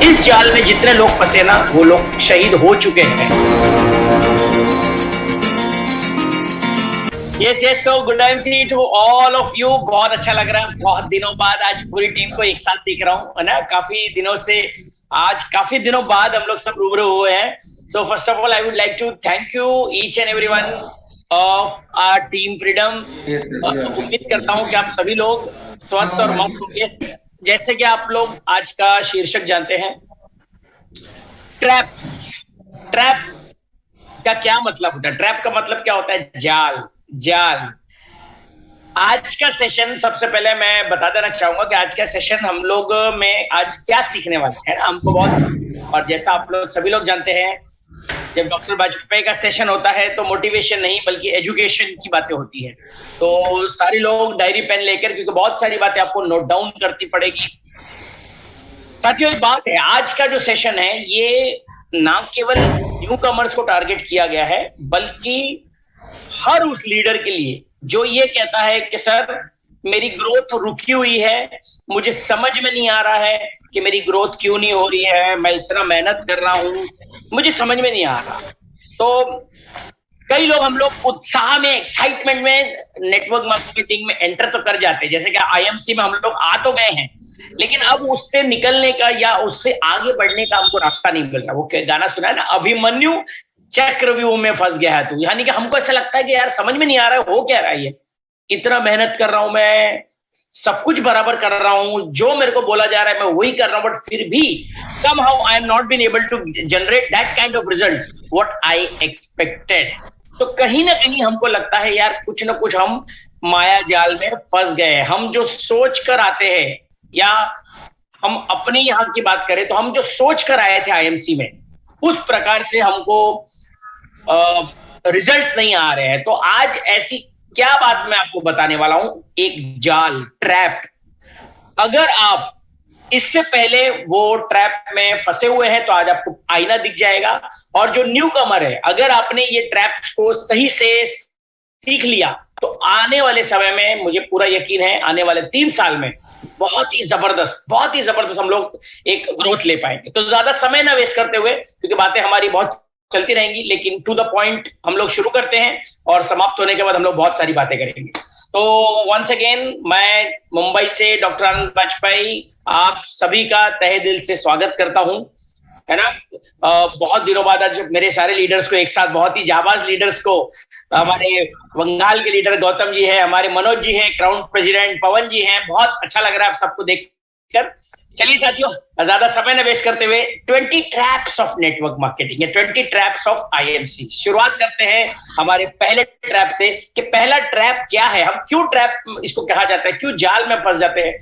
इस जाल में जितने लोग फंसे ना, वो लोग शहीद हो चुके हैं। Yes yes, so good evening to all of you. बहुत अच्छा लग रहा है, बहुत दिनों बाद आज पूरी टीम को एक साथ दिख रहा हूँ, है ना। काफी दिनों से, आज काफी दिनों बाद हम लोग सब रूबरू हुए हैं। So first of all I would like to thank you each and everyone of our team freedom. उम्मीद करता हूँ कि आप सभी लोग स्वस्थ और मस्त होंगे। जैसे कि आप लोग आज का शीर्षक जानते हैं, ट्रैप्स। ट्रैप का क्या मतलब होता है? ट्रैप का मतलब क्या होता है? जाल। जाल। आज का सेशन, सबसे पहले मैं बता देना चाहूंगा कि आज का सेशन हम लोग में आज क्या सीखने वाले हैं ना, हमको बहुत, और जैसा आप लोग सभी लोग जानते हैं, जब डॉक्टर वाजपेयी का सेशन होता है तो मोटिवेशन नहीं बल्कि एजुकेशन की बातें होती है। तो सारे लोग डायरी पेन लेकर, क्योंकि बहुत सारी बातें आपको नोट डाउन करनी पड़ेगी। साथियों, एक बात है, आज का जो सेशन है ये ना केवल न्यू कमर्स को टारगेट किया गया है, बल्कि हर उस लीडर के लिए जो ये कहता है कि सर मेरी ग्रोथ रुकी हुई है, मुझे समझ में नहीं आ रहा है कि मेरी ग्रोथ क्यों नहीं हो रही है, मैं इतना मेहनत कर रहा हूं, मुझे समझ में नहीं आ रहा। तो कई लोग, हम लोग उत्साह में, एक्साइटमेंट में नेटवर्क मार्केटिंग में एंटर तो कर जाते हैं, जैसे कि आईएमसी में हम लोग आ तो गए हैं, लेकिन अब उससे निकलने का या उससे आगे बढ़ने का हमको रास्ता नहीं मिल रहा। वो गाना सुना है ना, अभिमन्यु चक्रव्यूह में फंस गया है तू। यानी कि हमको ऐसा लगता है कि यार समझ में नहीं आ रहा है हो क्या रहा है, ये इतना मेहनत कर रहा हूं मैं, सब कुछ बराबर कर रहा हूं, जो मेरे को बोला जा रहा है मैं वही कर रहा हूं, बट फिर भी somehow I am not been able to generate that kind of results what I expected। तो कहीं ना कहीं हमको लगता है यार कुछ ना कुछ हम माया जाल में फंस गए हैं। हम जो सोच कर आते हैं, या हम अपने यहाँ की बात करें तो हम जो सोच कर आए थे आईएमसी में, उस प्रकार से हमको रिजल्ट्स नहीं आ रहे हैं। तो आज ऐसी क्या बात मैं आपको बताने वाला हूं, एक जाल, ट्रैप। अगर आप इससे पहले वो ट्रैप में फंसे हुए हैं तो आज आपको आईना दिख जाएगा। और जो न्यू कमर है, अगर आपने ये ट्रैप को सही से सीख लिया तो आने वाले समय में, मुझे पूरा यकीन है, आने वाले 3 साल में बहुत ही जबरदस्त हम लोग एक ग्रोथ ले पाएंगे। तो ज्यादा समय ना वेस्ट करते हुए, क्योंकि बातें हमारी बहुत चलती रहेंगी, लेकिन टू द पॉइंट हम लोग शुरू करते हैं, और समाप्त होने के बाद हम लोग बहुत सारी बातें करेंगे। तो वंस अगेन मैं मुंबई से डॉक्टर आनंद वाजपेयी आप सभी का तहे दिल से स्वागत करता हूं, है ना। बहुत दिनों बाद आज मेरे सारे लीडर्स को एक साथ, बहुत ही जाबाज लीडर्स को, हमारे बंगाल के लीडर गौतम जी है, हमारे मनोज जी है, क्राउन प्रेसिडेंट पवन जी हैं, बहुत अच्छा लग रहा है आप सबको देखकर। चलिए साथियों, ज्यादा समय न वेस्ट करते हुए 20 ट्रैप्स ऑफ नेटवर्क मार्केटिंग या 20 ट्रैप्स ऑफ आईएमसी शुरुआत करते हैं हमारे पहले ट्रैप से, कि पहला ट्रैप क्या है, हम क्यों ट्रैप इसको कहा जाता है, क्यों जाल में फंस जाते हैं।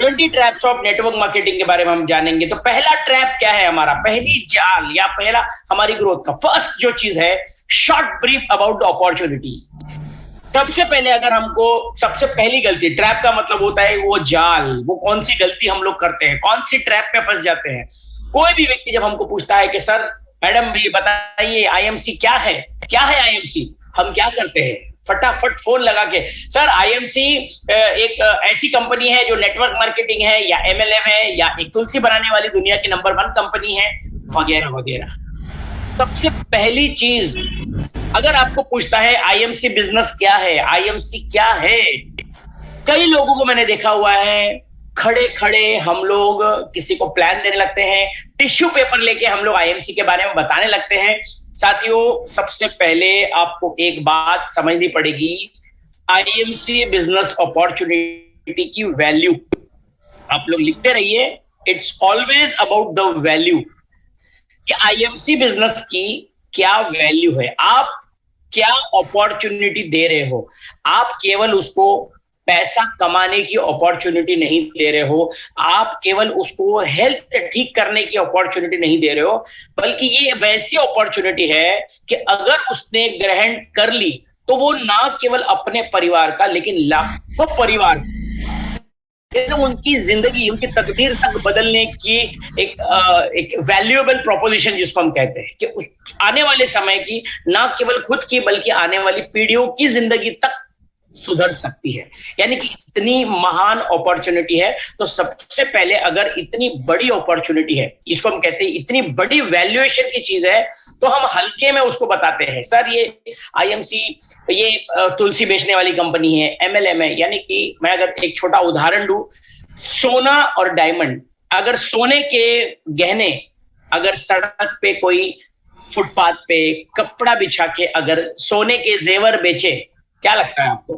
20 ट्रैप्स ऑफ नेटवर्क मार्केटिंग के बारे में हम जानेंगे। तो पहला ट्रैप क्या है हमारा, पहली जाल या पहला हमारी ग्रोथ का फर्स्ट जो चीज है, short brief about the opportunity. सबसे पहले अगर हमको, सबसे पहली गलती, ट्रैप का मतलब होता है वो जाल, वो कौन सी गलती हम लोग करते हैं, कौन सी ट्रैप में फंस जाते हैं। कोई भी व्यक्ति जब हमको पूछता है कि सर मैडम भी बताइए आईएमसी क्या है, क्या है आईएमसी, हम क्या करते हैं, फटाफट फोन लगा के, सर आईएमसी एक ऐसी कंपनी है जो नेटवर्क मार्केटिंग है, या एमएलएम है, या एक तुलसी बनाने वाली दुनिया की नंबर 1 कंपनी है, वगैरह वगैरह। सबसे पहली चीज, अगर आपको पूछता है आईएमसी बिजनेस क्या है, आईएमसी क्या है, कई लोगों को मैंने देखा हुआ है, खड़े खड़े हम लोग किसी को प्लान देने लगते हैं, टिश्यू पेपर लेके हम लोग आईएमसी के बारे में बताने लगते हैं। साथियों, सबसे पहले आपको एक बात समझनी पड़ेगी, आईएमसी बिजनेस अपॉर्चुनिटी की वैल्यू। आप लोग लिखते रहिए, it's always about the value, कि आईएमसी बिजनेस की क्या वैल्यू है, आप क्या अपॉर्चुनिटी दे रहे हो। आप केवल उसको पैसा कमाने की अपॉर्चुनिटी नहीं दे रहे हो, आप केवल उसको हेल्थ ठीक करने की अपॉर्चुनिटी नहीं दे रहे हो, बल्कि ये वैसी अपॉर्चुनिटी है कि अगर उसने ग्रहण कर ली तो वो ना केवल अपने परिवार का, लेकिन लाखों परिवार, उनकी जिंदगी, उनकी तकदीर तक बदलने की एक वैल्यूएबल प्रोपोजिशन जिसको हम कहते हैं, कि आने वाले समय की, ना केवल खुद की बल्कि आने वाली पीढ़ियों की जिंदगी तक सुधर सकती है। यानी कि इतनी महान अपॉर्चुनिटी है। तो सबसे पहले अगर इतनी बड़ी अपॉर्चुनिटी है, इसको हम कहते हैं इतनी बड़ी वैल्यूएशन की चीज है, तो हम हल्के में उसको बताते हैं सर ये आईएमसी, ये तुलसी बेचने वाली कंपनी है, एमएलएम है। यानी कि मैं अगर एक छोटा उदाहरण दूं, सोना और डायमंड, अगर सोने के गहने अगर सड़क पे कोई फुटपाथ पे कपड़ा बिछा के अगर सोने के जेवर बेचे, क्या लगता है आपको?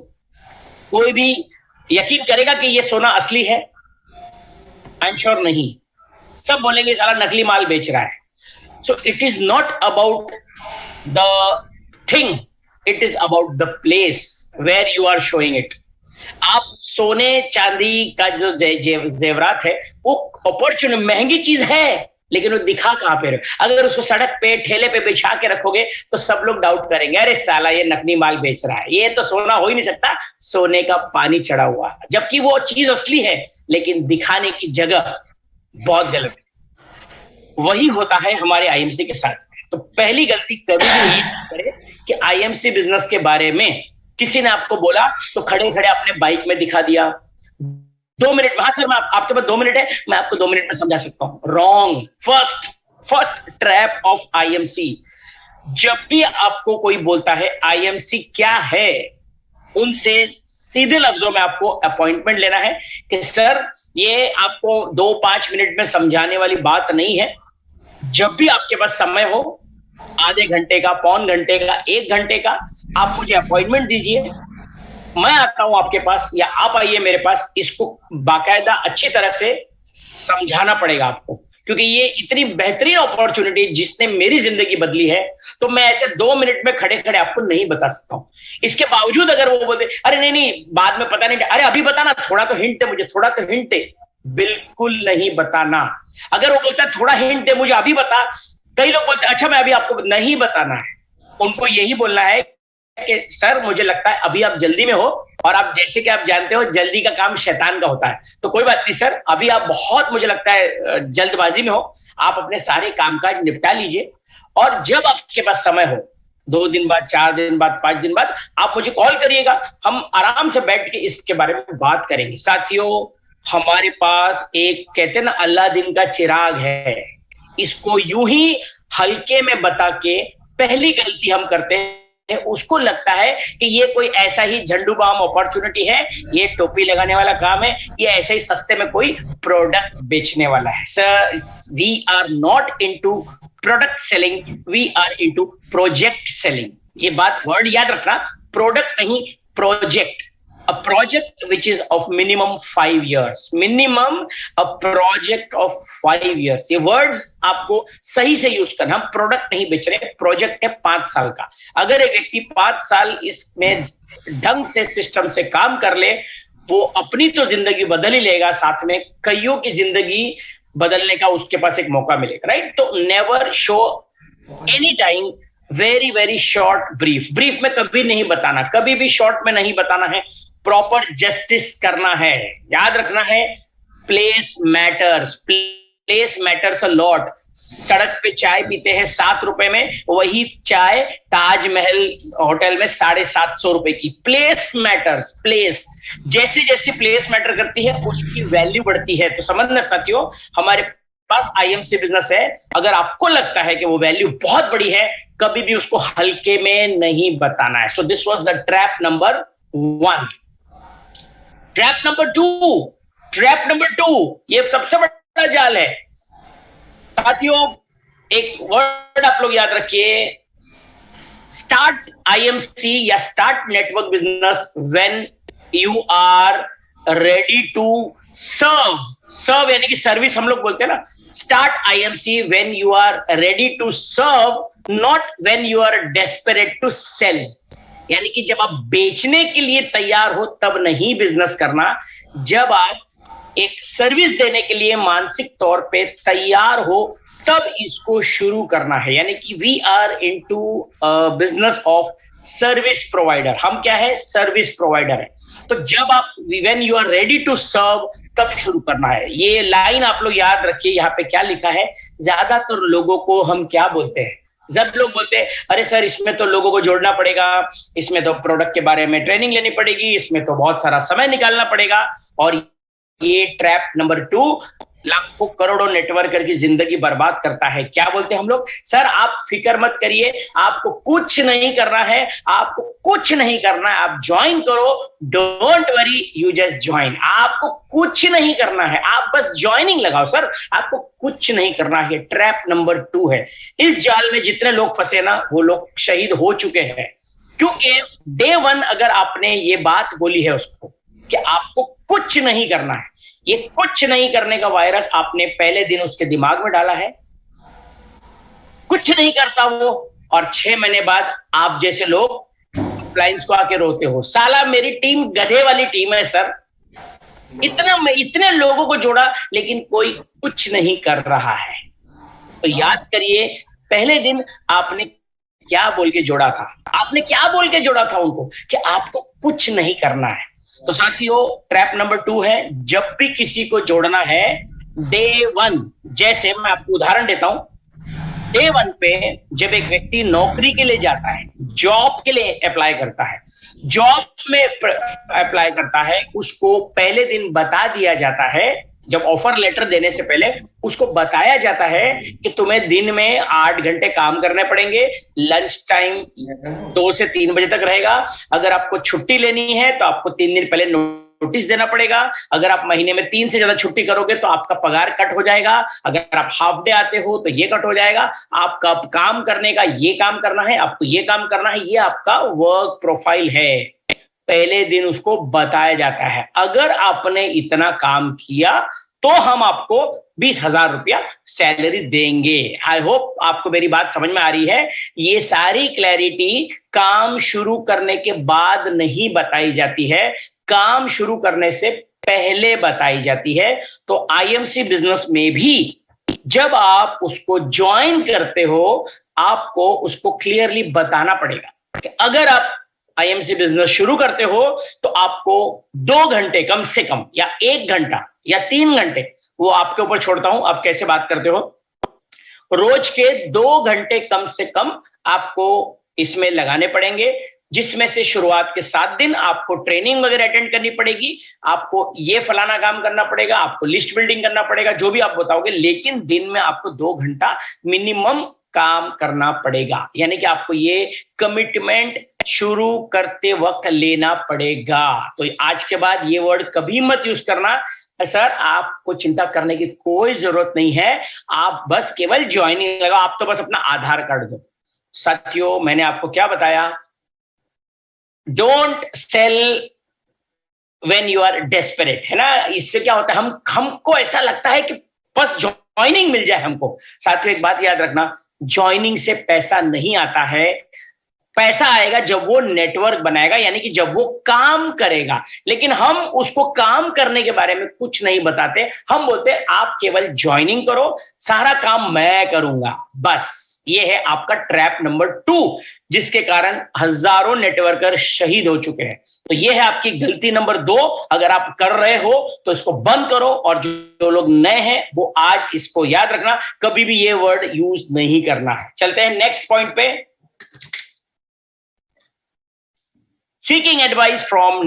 कोई भी यकीन करेगा कि ये सोना असली है? आई एम श्योर नहीं। सब बोलेंगे साला नकली माल बेच रहा है। So it is not about the thing, it is about the place where you are showing it. आप सोने चांदी का जो जेवरात है वो अपॉर्चुनिटी, महंगी चीज है, लेकिन वो दिखा कहां पे? अगर उसको सड़क पे ठेले पे बिछा के रखोगे तो सब लोग डाउट करेंगे, अरे साला ये नकली माल बेच रहा है, ये तो सोना हो ही नहीं सकता, सोने का पानी चढ़ा हुआ। जबकि वो चीज असली है, लेकिन दिखाने की जगह बहुत गलत है। वही होता है हमारे आईएमसी के साथ। तो पहली गलती कभी भी ये करे कि आईएमसी बिजनेस के बारे में किसी ने आपको बोला तो खड़े खड़े अपने बाइक में दिखा दिया। 2 मिनट, हाँ सर मैं आपके पास 2 मिनट है, मैं आपको 2 मिनट में समझा सकता हूं। Wrong. First trap of IMC, जब भी आपको कोई बोलता है आईएमसी क्या है, उनसे सीधे लफ्जों में आपको अपॉइंटमेंट लेना है कि सर ये आपको 2-5 मिनट में समझाने वाली बात नहीं है। जब भी आपके पास समय हो, आधे घंटे का, पौन घंटे का, 1 घंटे का, आप मुझे अपॉइंटमेंट दीजिए, मैं आता हूं आपके पास या आप आइए मेरे पास। इसको बाकायदा अच्छी तरह से समझाना पड़ेगा आपको, क्योंकि ये इतनी बेहतरीन अपॉर्चुनिटी जिसने मेरी जिंदगी बदली है, तो मैं ऐसे 2 मिनट में खड़े खड़े आपको नहीं बता सकता हूं। इसके बावजूद अगर वो बोलते अरे नहीं नहीं बाद में पता नहीं, अरे अभी बताना, थोड़ा तो हिंट दे मुझे, थोड़ा तो हिंट दे, बिल्कुल नहीं बताना। अगर वो बोलता है थोड़ा हिंट दे मुझे, अभी बता, कई लोग बोलते हैं अच्छा मैं अभी आपको नहीं बताना है। उनको यही बोलना है कि सर मुझे लगता है अभी आप जल्दी में हो, और आप जैसे कि आप जानते हो जल्दी का काम शैतान का होता है, तो कोई बात नहीं सर, अभी आप बहुत मुझे लगता है जल्दबाजी में हो, आप अपने सारे कामकाज निपटा लीजिए, और जब आपके पास समय हो, 2 दिन बाद, 4 दिन बाद, 5 दिन बाद, आप मुझे कॉल करिएगा, हम आराम से बैठ के इसके बारे में बात करेंगे। साथियों, हमारे पास एक कहते हैं ना अल्लादीन का चिराग है, इसको यूं ही हल्के में बता के पहली गलती हम करते हैं, उसको लगता है कि ये कोई ऐसा ही झंडू बाम अपॉर्चुनिटी है, ये टोपी लगाने वाला काम है, ये ऐसे ही सस्ते में कोई प्रोडक्ट बेचने वाला है। Sir we are not into product selling, we are into project selling. ये बात वर्ड याद रखना, प्रोडक्ट नहीं project. A project which is of minimum 5 years, minimum a project of 5 years। ये वर्ड्स आपको सही से यूज करना। हम प्रोडक्ट नहीं बेच रहे, प्रोजेक्ट है 5 साल का। अगर एक व्यक्ति 5 साल इसमें ढंग से सिस्टम से काम कर ले, वो अपनी तो जिंदगी बदल ही लेगा, साथ में कईयों की जिंदगी बदलने का उसके पास एक मौका मिलेगा, राइट? तो never show any time very very short brief में कभी नहीं बताना, कभी भी शॉर्ट में नहीं बताना है, प्रॉपर जस्टिस करना है। याद रखना है place matters, place matters a lot. सड़क पे चाय पीते हैं 7 रुपए में, वही चाय ताजमहल होटल में 750 रुपए की। प्लेस मैटर्स, प्लेस जैसे जैसे प्लेस मैटर करती है उसकी वैल्यू बढ़ती है। तो समझना साथियों, हमारे पास आईएमसी बिजनेस है, अगर आपको लगता है कि वो वैल्यू बहुत बड़ी है, कभी भी उसको हल्के में नहीं बताना है। So this was the trap number 1। Trap number 2, ये सबसे बड़ा जाल है साथियों। एक वर्ड आप लोग याद रखिए, स्टार्ट आईएमसी या start network business when you are ready to serve यानी कि सर्विस हम लोग बोलते हैं ना। Start IMC when you are ready to serve, not when you are desperate to sell. यानी कि जब आप बेचने के लिए तैयार हो तब नहीं बिजनेस करना, जब आप एक सर्विस देने के लिए मानसिक तौर पे तैयार हो तब इसको शुरू करना है। यानी कि we are into business of service provider. हम क्या है? सर्विस प्रोवाइडर है। तो जब आप when you are ready to serve तब शुरू करना है। ये लाइन आप लोग याद रखिए, यहाँ पे क्या लिखा है, ज्यादातर लोगों को हम क्या बोलते हैं, जब लोग बोलते हैं अरे सर इसमें तो लोगों को जोड़ना पड़ेगा, इसमें तो प्रोडक्ट के बारे में ट्रेनिंग लेनी पड़ेगी, इसमें तो बहुत सारा समय निकालना पड़ेगा, और ये ट्रैप नंबर 2 लाखों करोड़ों नेटवर्कर की जिंदगी बर्बाद करता है। क्या बोलते हैं हम लोग, सर आप फिक्र मत करिए, आपको कुछ नहीं करना है, आपको कुछ नहीं करना है, आप ज्वाइन करो, don't worry, you just join. आपको कुछ नहीं करना है, आप बस ज्वाइनिंग लगाओ सर, आपको कुछ नहीं करना है। ट्रैप नंबर 2 है। इस जाल में जितने लोग फंसे ना, वो लोग शहीद हो चुके हैं, क्योंकि डे 1 अगर आपने ये बात बोली है उसको कि आपको कुछ नहीं करना है, ये कुछ नहीं करने का वायरस आपने पहले दिन उसके दिमाग में डाला है, कुछ नहीं करता वो, और 6 महीने बाद आप जैसे लोग क्लाइंट्स को आके रोते हो, साला मेरी टीम गधे वाली टीम है सर, इतने लोगों को जोड़ा लेकिन कोई कुछ नहीं कर रहा है। तो याद करिए, पहले दिन आपने क्या बोल के जोड़ा था, आपने क्या बोल के जोड़ा था उनको कि आपको कुछ नहीं करना है। तो साथियों, ट्रैप नंबर 2 है, जब भी किसी को जोड़ना है डे 1, जैसे मैं आपको उदाहरण देता हूं, डे 1 पे जब एक व्यक्ति नौकरी के लिए जाता है, जॉब के लिए अप्लाई करता है, जॉब में अप्लाई करता है, उसको पहले दिन बता दिया जाता है, जब ऑफर लेटर देने से पहले उसको बताया जाता है कि तुम्हें दिन में 8 घंटे काम करने पड़ेंगे, लंच टाइम 2 से 3 बजे तक रहेगा, अगर आपको छुट्टी लेनी है तो आपको 3 दिन पहले नोटिस देना पड़ेगा, अगर आप महीने में 3 से ज्यादा छुट्टी करोगे तो आपका पगार कट हो जाएगा, अगर आप हाफ डे आते हो तो ये कट हो जाएगा, आपका काम करने का ये काम करना है, आपको ये काम करना है, ये आपका वर्क प्रोफाइल है। पहले दिन उसको बताया जाता है, अगर आपने इतना काम किया तो हम आपको 20,000 रुपया सैलरी देंगे। आई होप आपको मेरी बात समझ में आ रही है। ये सारी क्लैरिटी काम शुरू करने के बाद नहीं बताई जाती है, काम शुरू करने से पहले बताई जाती है। तो आईएमसी बिजनेस में भी जब आप उसको ज्वाइन करते हो, आपको उसको क्लियरली बताना पड़ेगा कि अगर आप आईएमसी बिजनेस शुरू करते हो तो आपको 2 घंटे कम से कम, या 1 घंटा या 3 घंटे, वो आपके ऊपर छोड़ता हूं आप कैसे बात करते हो, रोज के 2 घंटे कम से कम आपको इसमें लगाने पड़ेंगे, जिसमें से शुरुआत के 7 दिन आपको ट्रेनिंग वगैरह अटेंड करनी पड़ेगी, आपको ये फलाना काम करना पड़ेगा, आपको लिस्ट बिल्डिंग करना पड़ेगा, जो भी आप बताओगे, लेकिन दिन में आपको 2 घंटा मिनिमम काम करना पड़ेगा। यानी कि आपको ये कमिटमेंट शुरू करते वक्त लेना पड़ेगा। तो आज के बाद ये वर्ड कभी मत यूज करना, सर आपको चिंता करने की कोई जरूरत नहीं है, आप बस केवल ज्वाइनिंग लगाओ, आप तो बस अपना आधार कार्ड दो। साथियों, मैंने आपको क्या बताया, don't sell when you are desperate, है ना। इससे क्या होता है, हमको ऐसा लगता है कि बस ज्वाइनिंग मिल जाए हमको। साथियों, एक बात याद रखना, ज्वाइनिंग से पैसा नहीं आता है, पैसा आएगा जब वो नेटवर्क बनाएगा, यानी कि जब वो काम करेगा। लेकिन हम उसको काम करने के बारे में कुछ नहीं बताते, हम बोलते हैं आप केवल ज्वाइनिंग करो, सारा काम मैं करूंगा, बस। ये है आपका ट्रैप नंबर 2, जिसके कारण हजारों नेटवर्कर शहीद हो चुके हैं। तो ये है आपकी गलती नंबर 2। अगर आप कर रहे हो तो इसको बंद करो, और जो लोग नए हैं वो आज इसको याद रखना, कभी भी ये वर्ड यूज नहीं करना है। चलते हैं नेक्स्ट पॉइंट पे, seeking advice from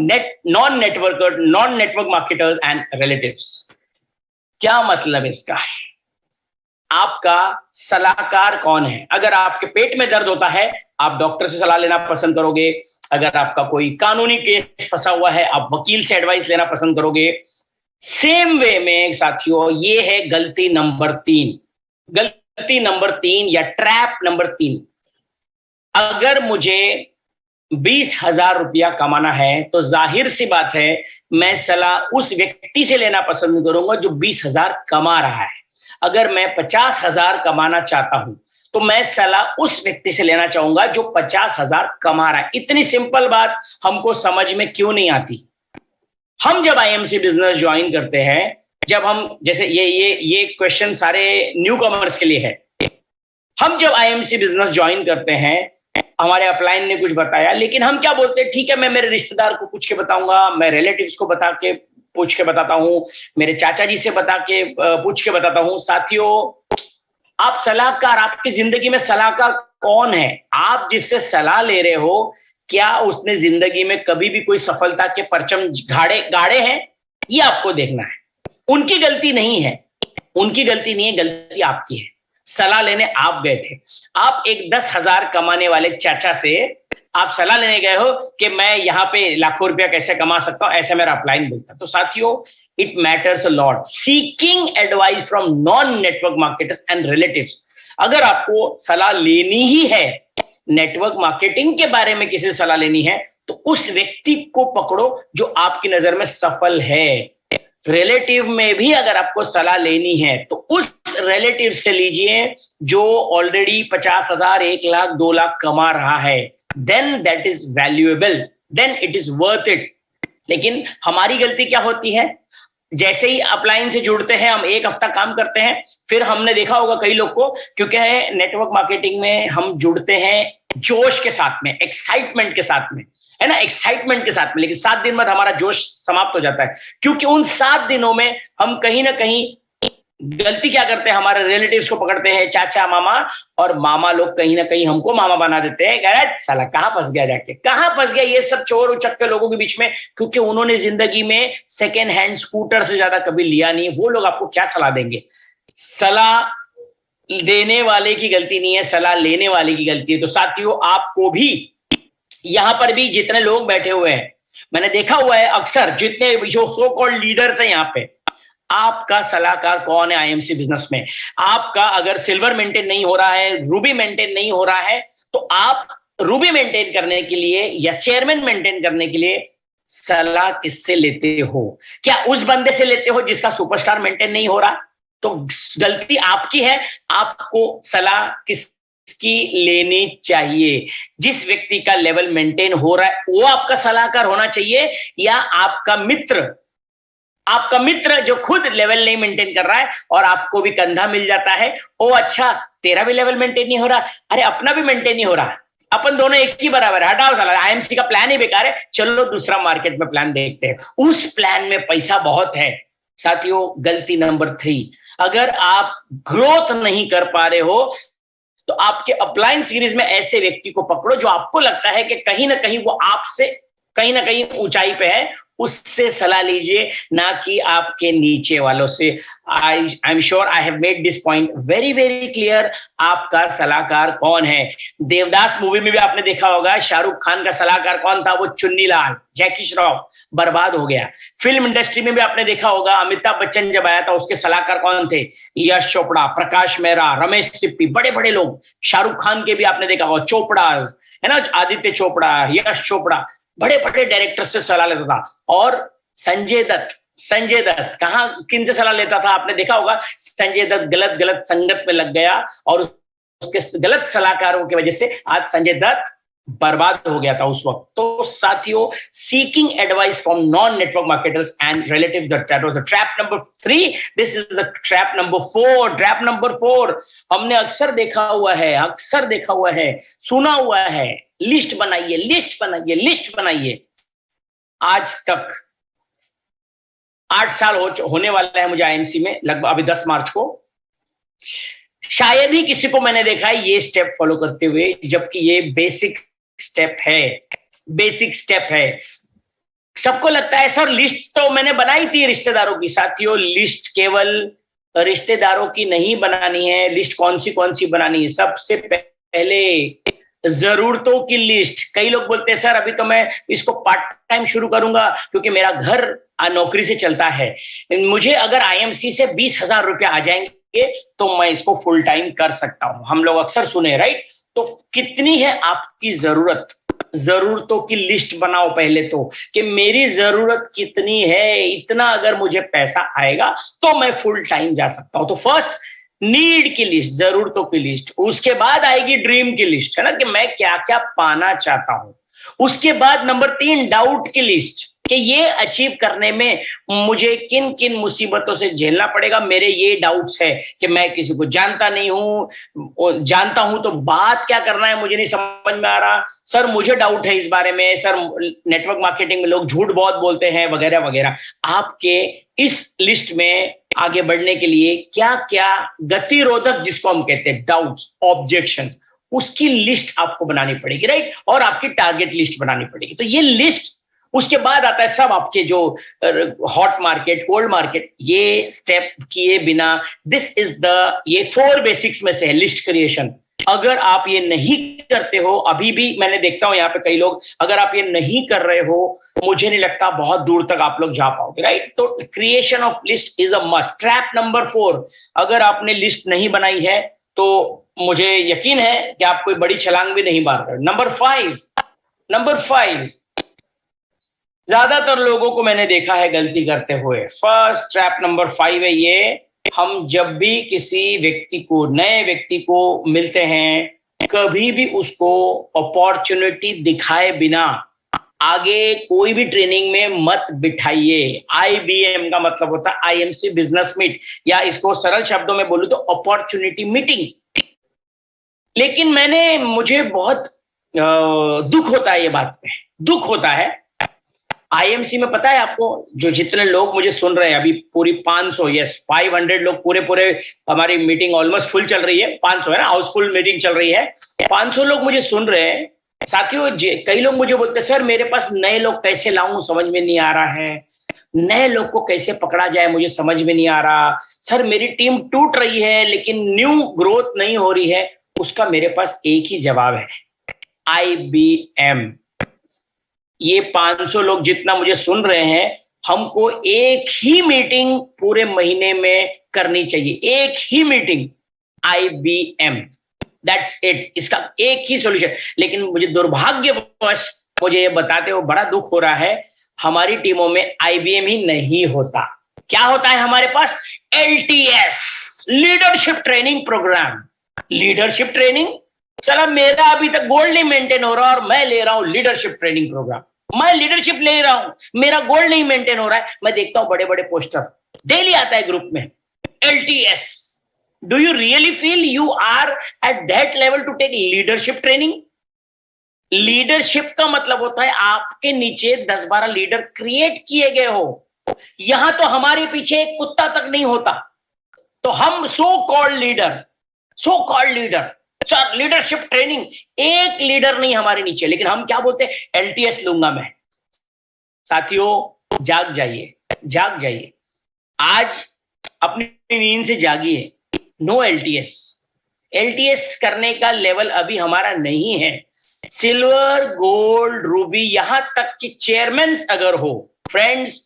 non network marketers and relatives. क्या मतलब इसका है, आपका सलाहकार कौन है। अगर आपके पेट में दर्द होता है, आप डॉक्टर से सलाह लेना पसंद करोगे, अगर आपका कोई कानूनी केस फंसा हुआ है, आप वकील से एडवाइस लेना पसंद करोगे। सेम वे में साथियों, ये है गलती नंबर 3, गलती नंबर 3 या ट्रैप नंबर 3। अगर मुझे 20,000 रुपया कमाना है तो जाहिर सी बात है, मैं सलाह उस व्यक्ति से लेना पसंद करूंगा जो 20,000 कमा रहा है। अगर मैं 50,000 कमाना चाहता हूं तो मैं सलाह उस व्यक्ति से लेना चाहूंगा जो 50,000 कमा रहा है। इतनी सिंपल बात हमको समझ में क्यों नहीं आती। हम जब आईएमसी बिजनेस ज्वाइन करते हैं, जब हम, जैसे ये क्वेश्चन सारे न्यू कमर्स के लिए है, हम जब आईएमसी बिजनेस ज्वाइन करते हैं, हमारे अपलाइन ने कुछ बताया, लेकिन हम क्या बोलते हैं, ठीक है मैं मेरे रिश्तेदार को पूछ के बताऊंगा, मैं रिलेटिव्स को पूछ के बताता हूं, मेरे चाचा जी से पूछ के बताता हूं। साथियों, आप सलाहकार, आपकी जिंदगी में सलाहकार कौन है, आप जिससे सलाह ले रहे हो, क्या उसने जिंदगी में कभी भी कोई सफलता के परचम गाड़े हैं, ये आपको देखना है। उनकी गलती नहीं है, उनकी गलती नहीं है, गलती आपकी है। सलाह लेने आप गए थे, आप एक 10,000 कमाने वाले चाचा से आप सलाह लेने गए हो कि मैं यहां पे लाखों रुपया कैसे कमा सकता हूं, ऐसा मेरा अपलाइन बोलता। तो साथियों, it matters a lot seeking advice from non network marketers and relatives. अगर आपको सलाह लेनी ही है, नेटवर्क मार्केटिंग के बारे में किसी से सलाह लेनी है, तो उस व्यक्ति को पकड़ो जो आपकी नजर में सफल है। रिलेटिव में भी अगर आपको सलाह लेनी है तो उस रिलेटिव से लीजिए जो ऑलरेडी 50,000, 1,00,000, 2,00,000 कमा रहा है। Then that is valuable, then it is worth it. लेकिन हमारी गलती क्या होती है, जैसे ही अपलाइन से जुड़ते हैं, हम एक हफ्ता काम करते हैं, फिर हमने देखा होगा कई लोग को, क्योंकि नेटवर्क मार्केटिंग में हम जुड़ते हैं जोश के साथ में, एक्साइटमेंट के साथ में, है ना, एक्साइटमेंट के साथ में, लेकिन 7 दिन बाद हमारा जोश समाप्त हो जाता है, क्योंकि उन 7 दिनों में हम कहीं ना कहीं गलती क्या करते हैं, हमारे रिलेटिव्स को पकड़ते हैं, चाचा मामा, और मामा लोग कहीं ना कहीं हमको मामा बना देते हैं। गलत साला, कहां फंस गया, जाके कहां फंस गया, ये सब चोर उचक के लोगों के बीच में, क्योंकि उन्होंने जिंदगी में सेकेंड हैंड स्कूटर से ज्यादा कभी लिया नहीं। वो लोग आपको क्या सलाह देंगे? सलाह देने वाले की गलती नहीं है, सलाह लेने वाले की गलती है। तो साथियों, आपको भी, यहां पर भी जितने लोग बैठे हुए हैं, मैंने देखा हुआ है अक्सर, जितने जो सो कॉल्ड लीडर्स हैं यहां पे, आपका सलाहकार कौन है आईएमसी बिजनेस में? आपका अगर सिल्वर मेंटेन नहीं हो रहा है, रूबी मेंटेन नहीं हो रहा है, तो आप रूबी मेंटेन करने के लिए या चेयरमैन मेंटेन करने के लिए सलाह किससे लेते हो? क्या उस बंदे से लेते हो जिसका सुपरस्टार मेंटेन नहीं हो रहा? तो गलती आपकी है। आपको सलाह किसकी लेनी चाहिए? जिस व्यक्ति का लेवल मेंटेन हो रहा है वो आपका सलाहकार होना चाहिए, या आपका मित्र जो खुद लेवल नहीं मेंटेन कर रहा है और आपको भी कंधा मिल जाता है, ओ अच्छा तेरा भी लेवल मेंटेन नहीं हो रहा, अरे अपना भी मेंटेन नहीं हो रहा, अपन दोनों एक ही बराबर है, हटाओ साला, आईएमसी का प्लान ही बेकार है, चलो दूसरा मार्केट में प्लान देखते हैं, उस प्लान में पैसा बहुत है। साथियों, गलती नंबर 3, अगर आप ग्रोथ नहीं कर पा रहे हो तो आपके अपलाइन सीरीज में ऐसे व्यक्ति को पकड़ो जो आपको लगता है कि कहीं ना कहीं वो आपसे कहीं ना कहीं ऊंचाई पे है, उससे सलाह लीजिए, ना कि आपके नीचे वालों से। I am sure I have made this point very very clear. आपका सलाहकार कौन है? देवदास मूवी में भी आपने देखा होगा, शाहरुख खान का सलाहकार कौन था? वो चुन्नी लाल, जैकी श्रॉफ, बर्बाद हो गया। फिल्म इंडस्ट्री में भी आपने देखा होगा, अमिताभ बच्चन जब आया था उसके सलाहकार कौन थे? यश चोपड़ा, प्रकाश मेहरा, रमेश सिप्पी, बड़े बड़े लोग। शाहरुख खान के भी आपने देखा होगा, चोपड़ा है ना, आदित्य चोपड़ा, यश चोपड़ा, बड़े बड़े डायरेक्टर से सलाह लेता था। और संजय दत्त कहां किन से सलाह लेता था? आपने देखा होगा, संजय दत्त गलत संगत में लग गया और उसके गलत सलाहकारों की वजह से आज संजय दत्त बर्बाद हो गया था उस वक्त। तो साथियों, seeking advice from non network marketers and relatives, that was the trap number 3। This is the trap number 4। Trap number 4 हमने अक्सर देखा हुआ है, सुना हुआ है, लिस्ट बनाइए। आज तक 8 साल होने वाला है मुझे आईएमसी में, लगभग अभी 10 मार्च को। शायद ही किसी को मैंने देखा है ये स्टेप फॉलो करते हुए, जबकि ये बेसिक स्टेप है। सबको लगता है सर लिस्ट तो मैंने बनाई थी रिश्तेदारों की। साथियों, लिस्ट केवल रिश्तेदारों की नहीं बनानी है। लिस्ट कौन सी बनानी है? सबसे पहले जरूरतों की लिस्ट। कई लोग बोलते हैं सर अभी तो मैं इसको पार्ट टाइम शुरू करूंगा क्योंकि मेरा घर नौकरी से चलता है, मुझे अगर आईएमसी से 20,000 रुपया आ जाएंगे तो मैं इसको फुल टाइम कर सकता हूं। हम लोग अक्सर सुने, राइट? तो कितनी है आपकी जरूरतों की लिस्ट बनाओ पहले तो, कि मेरी जरूरत कितनी है, इतना अगर मुझे पैसा आएगा तो मैं फुल टाइम जा सकता हूं। तो फर्स्ट नीड की लिस्ट, जरूरतों की लिस्ट। उसके बाद आएगी ड्रीम की लिस्ट, है ना, कि मैं क्या क्या पाना चाहता हूं। उसके बाद नंबर 3 डाउट की लिस्ट, कि ये अचीव करने में मुझे किन किन मुसीबतों से झेलना पड़ेगा। मेरे ये डाउट्स है कि मैं किसी को जानता नहीं हूं, जानता हूं तो बात क्या करना है मुझे नहीं समझ में आ रहा, सर मुझे डाउट है इस बारे में, सर नेटवर्क मार्केटिंग में लोग झूठ बहुत बोलते हैं, वगैरह वगैरह। आपके इस लिस्ट में आगे बढ़ने के लिए क्या क्या गतिरोधक, जिसको हम कहते हैं डाउट्स, ऑब्जेक्शंस, उसकी लिस्ट आपको बनानी पड़ेगी, राइट, और आपकी टारगेट लिस्ट बनानी पड़ेगी। तो ये लिस्ट, उसके बाद आता है सब आपके जो हॉट मार्केट, कोल्ड मार्केट, ये स्टेप किए बिना, दिस इज द, ये 4 बेसिक्स में से है लिस्ट क्रिएशन। अगर आप ये नहीं करते हो, अभी भी मैंने देखता हूं यहाँ पे कई लोग, अगर आप ये नहीं कर रहे हो, मुझे नहीं लगता बहुत दूर तक आप लोग जा पाओगे, राइट। तो creation of list is a must. Trap number 4, अगर आपने लिस्ट नहीं बनाई है तो मुझे यकीन है कि आप कोई बड़ी छलांग भी नहीं मार रहे। नंबर 5, ज्यादातर लोगों को मैंने देखा है गलती करते हुए। फर्स्ट ट्रैप नंबर 5 है ये, हम जब भी किसी व्यक्ति को, नए व्यक्ति को मिलते हैं, कभी भी उसको अपॉर्चुनिटी दिखाए बिना आगे कोई भी ट्रेनिंग में मत बिठाइए। IBM का मतलब होता है IMC बिजनेस मीट, या इसको सरल शब्दों में बोलूं तो अपॉर्चुनिटी मीटिंग। लेकिन मुझे बहुत दुख होता है, ये बात में दुख होता है। IMC में पता है आपको, जो जितने लोग मुझे सुन रहे हैं अभी, पूरी 500, यस 500 लोग, पूरे हमारी मीटिंग ऑलमोस्ट फुल चल रही है, 500 है ना, हाउसफुल मीटिंग चल रही है, 500 लोग मुझे सुन रहे हैं। साथियों, कई लोग मुझे बोलते हैं, सर मेरे पास नए लोग कैसे लाऊं, समझ में नहीं आ रहा है, नए लोग को कैसे पकड़ा जाए, मुझे समझ में नहीं आ रहा, सर मेरी टीम टूट रही है लेकिन न्यू ग्रोथ नहीं हो रही है। उसका मेरे पास एक ही जवाब है, IBM। ये 500 लोग जितना मुझे सुन रहे हैं, हमको एक ही मीटिंग पूरे महीने में करनी चाहिए, एक ही मीटिंग, IBM, दैट्स इट, इसका एक ही सॉल्यूशन। लेकिन मुझे दुर्भाग्यवश मुझे ये बताते हुए बड़ा दुख हो रहा है, हमारी टीमों में IBM ही नहीं होता। क्या होता है हमारे पास? LTS, leadership training program. Leadership training, चला मेरा अभी तक गोल्ड नहीं मेंटेन हो रहा और मैं ले रहा हूं लीडरशिप ट्रेनिंग प्रोग्राम, मैं लीडरशिप ले रहा हूं, मेरा गोल्ड नहीं मेंटेन हो रहा है। मैं देखता हूं बड़े बड़े पोस्टर डेली आता है ग्रुप में, LTS। Do you really feel you are at that level to take leadership training? Leadership का मतलब होता है आपके नीचे 10-12 लीडर क्रिएट किए गए हो। यहां तो हमारे पीछे एक कुत्ता तक नहीं होता, तो हम so called leader sir leadership training, एक लीडर नहीं हमारे नीचे, लेकिन हम क्या बोलते हैं? LTS लूंगा मैं। साथियों, जाग जाइए, आज अपनी नींद से जागिए। नो LTS करने का लेवल अभी हमारा नहीं है। सिल्वर, गोल्ड, रूबी, यहां तक कि चेयरमैन अगर हो, फ्रेंड्स,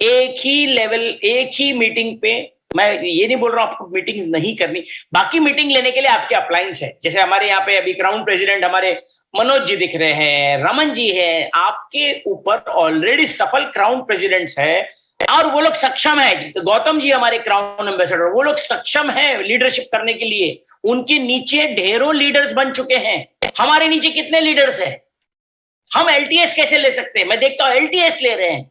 एक ही लेवल, एक ही मीटिंग पे, मैं ये नहीं बोल रहा हूं आपको मीटिंग नहीं करनी, बाकी मीटिंग लेने के लिए आपके अप्लायंस है। जैसे हमारे यहाँ पे अभी क्राउन प्रेसिडेंट हमारे मनोज जी दिख रहे हैं, रमन जी है, आपके ऊपर ऑलरेडी सफल क्राउन प्रेसिडेंट्स है और वो लोग सक्षम है। गौतम जी हमारे क्राउन एम्बेसडर, वो लोग सक्षम है लीडरशिप करने के लिए, उनके नीचे ढेरों लीडर्स बन चुके हैं। हमारे नीचे कितने लीडर्स हैं? हम LTS कैसे ले सकते हैं? मैं देखता हूं LTS ले रहे हैं।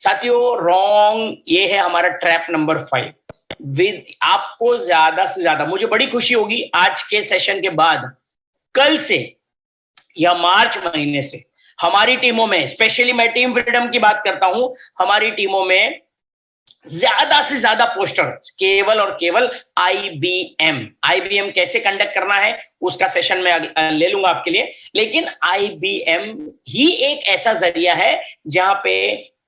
साथियों, रॉन्ग। ये है हमारा ट्रैप नंबर 5। आपको ज्यादा से ज्यादा, मुझे बड़ी खुशी होगी आज के सेशन के बाद, कल से या मार्च महीने से हमारी टीमों में, स्पेशली मैं टीम फ्रीडम की बात करता हूं, हमारी टीमों में ज्यादा से ज्यादा पोस्टर केवल और केवल IBM कैसे कंडक्ट करना है उसका सेशन में ले लूंगा आपके लिए। लेकिन IBM ही एक ऐसा जरिया है जहां पे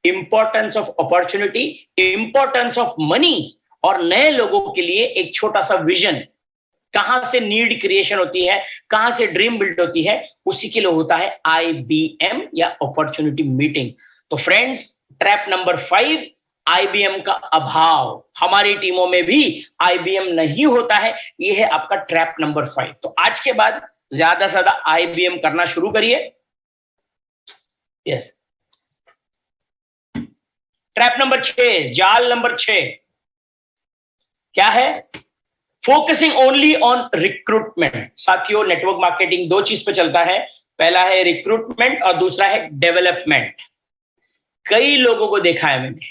importance of opportunity, importance of money और नए लोगों के लिए एक छोटा सा विजन, कहां से नीड क्रिएशन होती है, कहां से ड्रीम बिल्ड होती है, उसी के लिए होता है IBM या अपॉर्चुनिटी मीटिंग। तो फ्रेंड्स, ट्रैप नंबर 5, IBM का अभाव। हमारी टीमों में भी IBM नहीं होता है, यह है आपका ट्रैप नंबर 5। तो आज के बाद ज्यादा से ज्यादा IBM करना शुरू करिए। यस। ट्रैप नंबर 6, जाल नंबर 6 क्या है? Focusing only on recruitment. साथियों, नेटवर्क मार्केटिंग 2 चीज पे चलता है, पहला है रिक्रूटमेंट और दूसरा है डेवलपमेंट। कई लोगों को देखा है मैंने,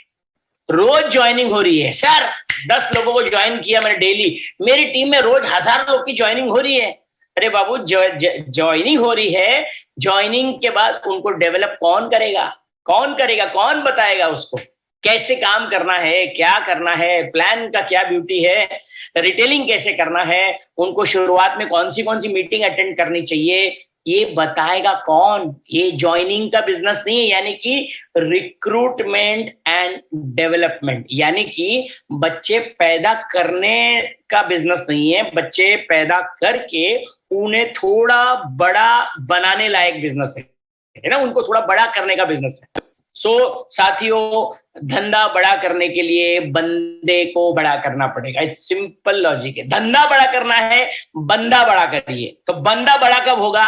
रोज ज्वाइनिंग हो रही है, सर 10 लोगों को ज्वाइन किया मैंने डेली, मेरी टीम में रोज 1000 लोग की ज्वाइनिंग हो रही है। अरे बाबू, ज्वाइनिंग हो रही है, ज्वाइनिंग के बाद उनको डेवलप कौन करेगा, कौन बताएगा उसको? कैसे काम करना है, क्या करना है, प्लान का क्या ब्यूटी है, रिटेलिंग कैसे करना है, उनको शुरुआत में कौन सी मीटिंग अटेंड करनी चाहिए, ये बताएगा कौन? ये ज्वाइनिंग का बिजनेस नहीं है, यानी कि रिक्रूटमेंट एंड डेवलपमेंट, यानी कि बच्चे पैदा करने का बिजनेस नहीं है, बच्चे पैदा करके उन्हें थोड़ा बड़ा बनाने लायक बिजनेस है ना, उनको थोड़ा बड़ा करने का बिजनेस है। साथियों, धंधा बड़ा करने के लिए बंदे को बड़ा करना पड़ेगा। इट्स सिंपल लॉजिक है। धंधा बड़ा करना है, बंदा बड़ा करिए। तो बंदा बड़ा कब होगा?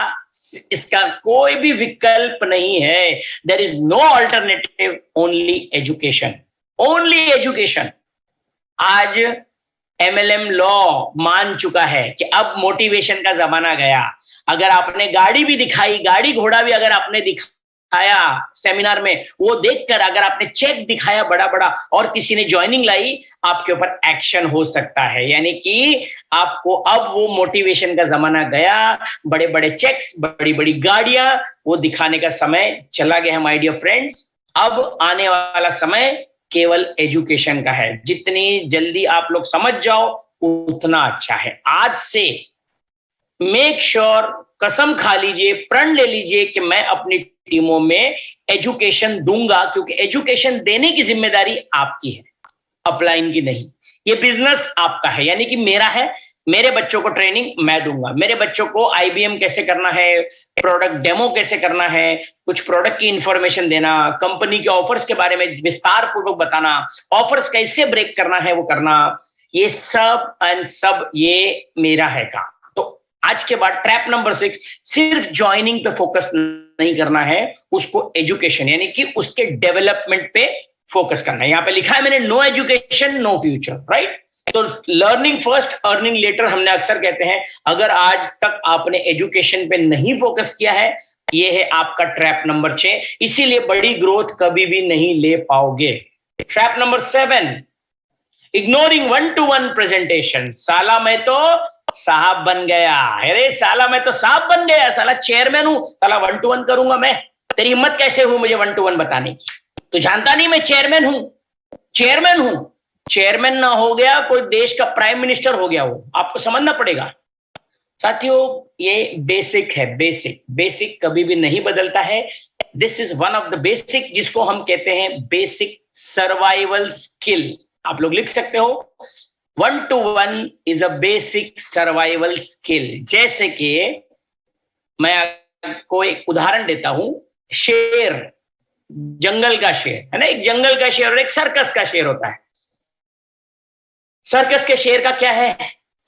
इसका कोई भी विकल्प नहीं है। There is no alternative, only education, only education. आज एमएलएम लॉ मान चुका है कि अब मोटिवेशन का जमाना गया। अगर आपने गाड़ी भी दिखाई, गाड़ी घोड़ा भी अगर आपने दिखाया सेमिनार में, वो देखकर अगर आपने चेक दिखाया बड़ा बड़ा और किसी ने ज्वाइनिंग लाई, आपके ऊपर एक्शन हो सकता है। यानी कि आपको अब वो मोटिवेशन का जमाना गया। बड़े बड़े चेक्स, बड़ी बड़ी गाड़ियां, वो दिखाने का समय चला गया है माय डियर फ्रेंड्स। अब आने वाला समय केवल एजुकेशन का है। जितनी जल्दी आप लोग समझ जाओ उतना अच्छा है। आज से मेक श्योर, कसम खा लीजिए, प्रण ले लीजिए कि मैं अपनी टीमों में एजुकेशन दूंगा, क्योंकि एजुकेशन देने की जिम्मेदारी आपकी है, अपलाइन की नहीं। ये बिजनेस आपका है, यानी कि मेरा है। मेरे बच्चों को ट्रेनिंग मैं दूंगा, मेरे बच्चों को आईबीएम कैसे करना है, प्रोडक्ट डेमो कैसे करना है, कुछ प्रोडक्ट की इंफॉर्मेशन देना, कंपनी के ऑफर्स के बारे में विस्तार पूर्वक बताना, ऑफर्स कैसे ब्रेक करना है वो करना, ये सब एंड सब ये मेरा है काम। आज के बाद ट्रैप नंबर 6, सिर्फ ज्वाइनिंग पे फोकस नहीं करना है, उसको एजुकेशन यानी कि उसके डेवलपमेंट पे फोकस करना है। यहां पे लिखा है मैंने, no education no future, right? तो लर्निंग फर्स्ट अर्निंग लेटर हमने अक्सर कहते हैं। अगर आज तक आपने एजुकेशन पे नहीं फोकस किया है, ये है आपका ट्रैप नंबर 6। इसीलिए बड़ी ग्रोथ कभी भी नहीं ले पाओगे। Trap number 7, ignoring 1-to-1 presentation. साला मैं तो साहब बन गया, अरे साला मैं तो साहब बन गया, साला चेयरमैन हूं, साला 1-to-1 करूंगा मैं। तेरी हिम्मत कैसे हुई मुझे 1-to-1 बताने की? तू जानता नहीं मैं चेयरमैन हूं, चेयरमैन हूं। चेयरमैन ना हो गया कोई देश का प्राइम मिनिस्टर हो गया, वो आपको समझना पड़ेगा। साथियों, ये बेसिक है, बेसिक। बेसिक कभी भी नहीं बदलता है। This is one of the basic, जिसको हम कहते हैं बेसिक सर्वाइवल स्किल। आप लोग लिख सकते हो, 1-to-1 is a basic survival skill। जैसे कि मैं आपको एक उदाहरण देता हूं, शेर, जंगल का शेर है ना, एक जंगल का शेर और एक सर्कस का शेर होता है। सर्कस के शेर का क्या है?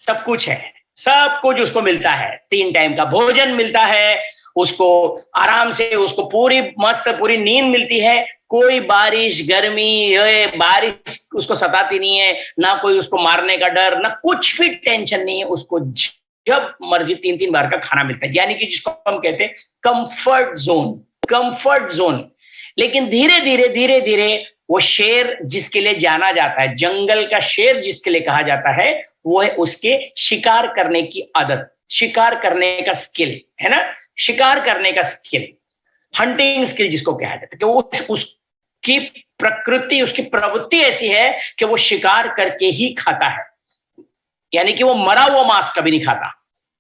सब कुछ है, सब कुछ उसको मिलता है। 3 टाइम का भोजन मिलता है उसको, आराम से उसको पूरी मस्त पूरी नींद मिलती है। कोई बारिश गर्मी बारिश उसको सताती नहीं है, ना कोई उसको मारने का डर, ना कुछ भी टेंशन नहीं है। उसको जब मर्जी 3-3 बार का खाना मिलता है, यानी कि जिसको हम कहते हैं कंफर्ट जोन, कंफर्ट जोन। लेकिन धीरे धीरे धीरे धीरे वो शेर जिसके लिए जाना जाता है, जंगल का शेर जिसके लिए कहा जाता है, वो है उसके शिकार करने की आदत, शिकार करने का स्किल, है ना, शिकार करने का स्किल, हंटिंग स्किल जिसको कहा जाता है। कि वो उसकी प्रकृति, उसकी प्रवृत्ति ऐसी है कि वो शिकार करके ही खाता है, यानी कि वो मरा हुआ मांस कभी नहीं खाता,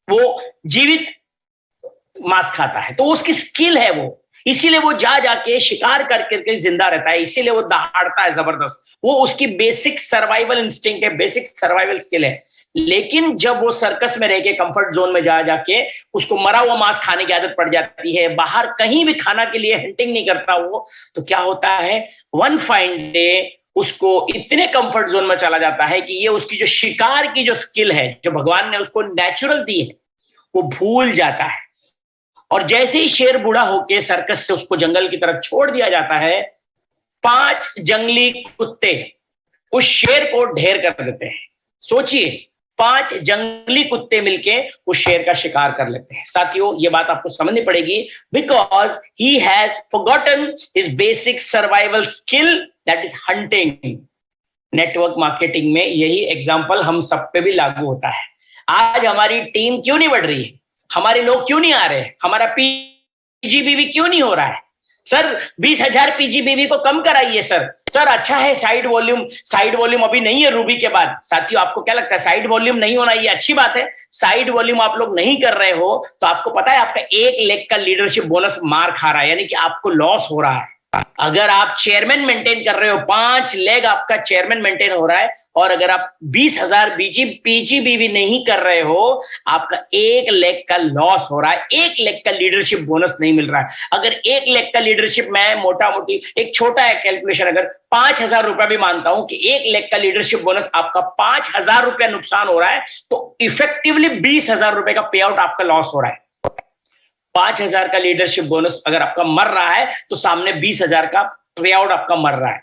वो जीवित मांस खाता है। तो उसकी स्किल है वो, इसीलिए वो जा जाके शिकार करके जिंदा रहता है, इसीलिए वो दहाड़ता है जबरदस्त। वो उसकी बेसिक सर्वाइवल इंस्टिंक्ट है, बेसिक सर्वाइवल स्किल है। लेकिन जब वो सर्कस में रह के कंफर्ट जोन में जा जाके उसको मरा हुआ मांस खाने की आदत पड़ जाती है, बाहर कहीं भी खाना के लिए हंटिंग नहीं करता वो, तो क्या होता है, वन फाइन डे उसको इतने कंफर्ट जोन में चला जाता है कि ये उसकी जो शिकार की जो स्किल है, जो भगवान ने उसको नेचुरल दी है, वो भूल जाता है। और जैसे ही शेर बूढ़ा होके सर्कस से उसको जंगल की तरफ छोड़ दिया जाता है, 5 जंगली कुत्ते उस शेर को ढेर कर देते हैं। सोचिए, 5 जंगली कुत्ते मिलके उस शेर का शिकार कर लेते हैं। साथियों, ये बात आपको समझनी पड़ेगी, because he has forgotten his basic survival skill, that is hunting. Network marketing में यही एग्जाम्पल हम सब पे भी लागू होता है। आज हमारी टीम क्यों नहीं बढ़ रही है, हमारे लोग क्यों नहीं आ रहे, हमारा पीजीबीवी क्यों नहीं हो रहा है? सर 20,000 पीजीबीवी को कम कराइए सर। सर अच्छा है साइड वॉल्यूम अभी नहीं है रूबी के बाद। साथियों आपको क्या लगता है साइड वॉल्यूम नहीं होना ये अच्छी बात है? साइड वॉल्यूम आप लोग नहीं कर रहे हो तो आपको पता है आपका 1 लाख का लीडरशिप बोनस मार खा रहा है, यानी कि आपको लॉस हो रहा है। अगर आप चेयरमैन मेंटेन कर रहे हो, 5 लेग आपका चेयरमैन मेंटेन हो रहा है, और अगर आप 20,000 पीजीबीवी नहीं कर रहे हो, आपका 1 लाख का लॉस हो रहा है, 1 लाख का लीडरशिप बोनस नहीं मिल रहा है। अगर 1 लाख का लीडरशिप, मैं मोटा मोटी एक छोटा है कैलकुलेशन, अगर 5,000 रुपया भी मानता हूं कि 1 लाख का लीडरशिप बोनस आपका 5,000 रुपया नुकसान हो रहा है, तो इफेक्टिवली 20,000 रुपए का पे आउट आपका लॉस हो रहा है। 5,000 का लीडरशिप बोनस अगर आपका मर रहा है तो सामने 20,000 का पे आउट आपका मर रहा है।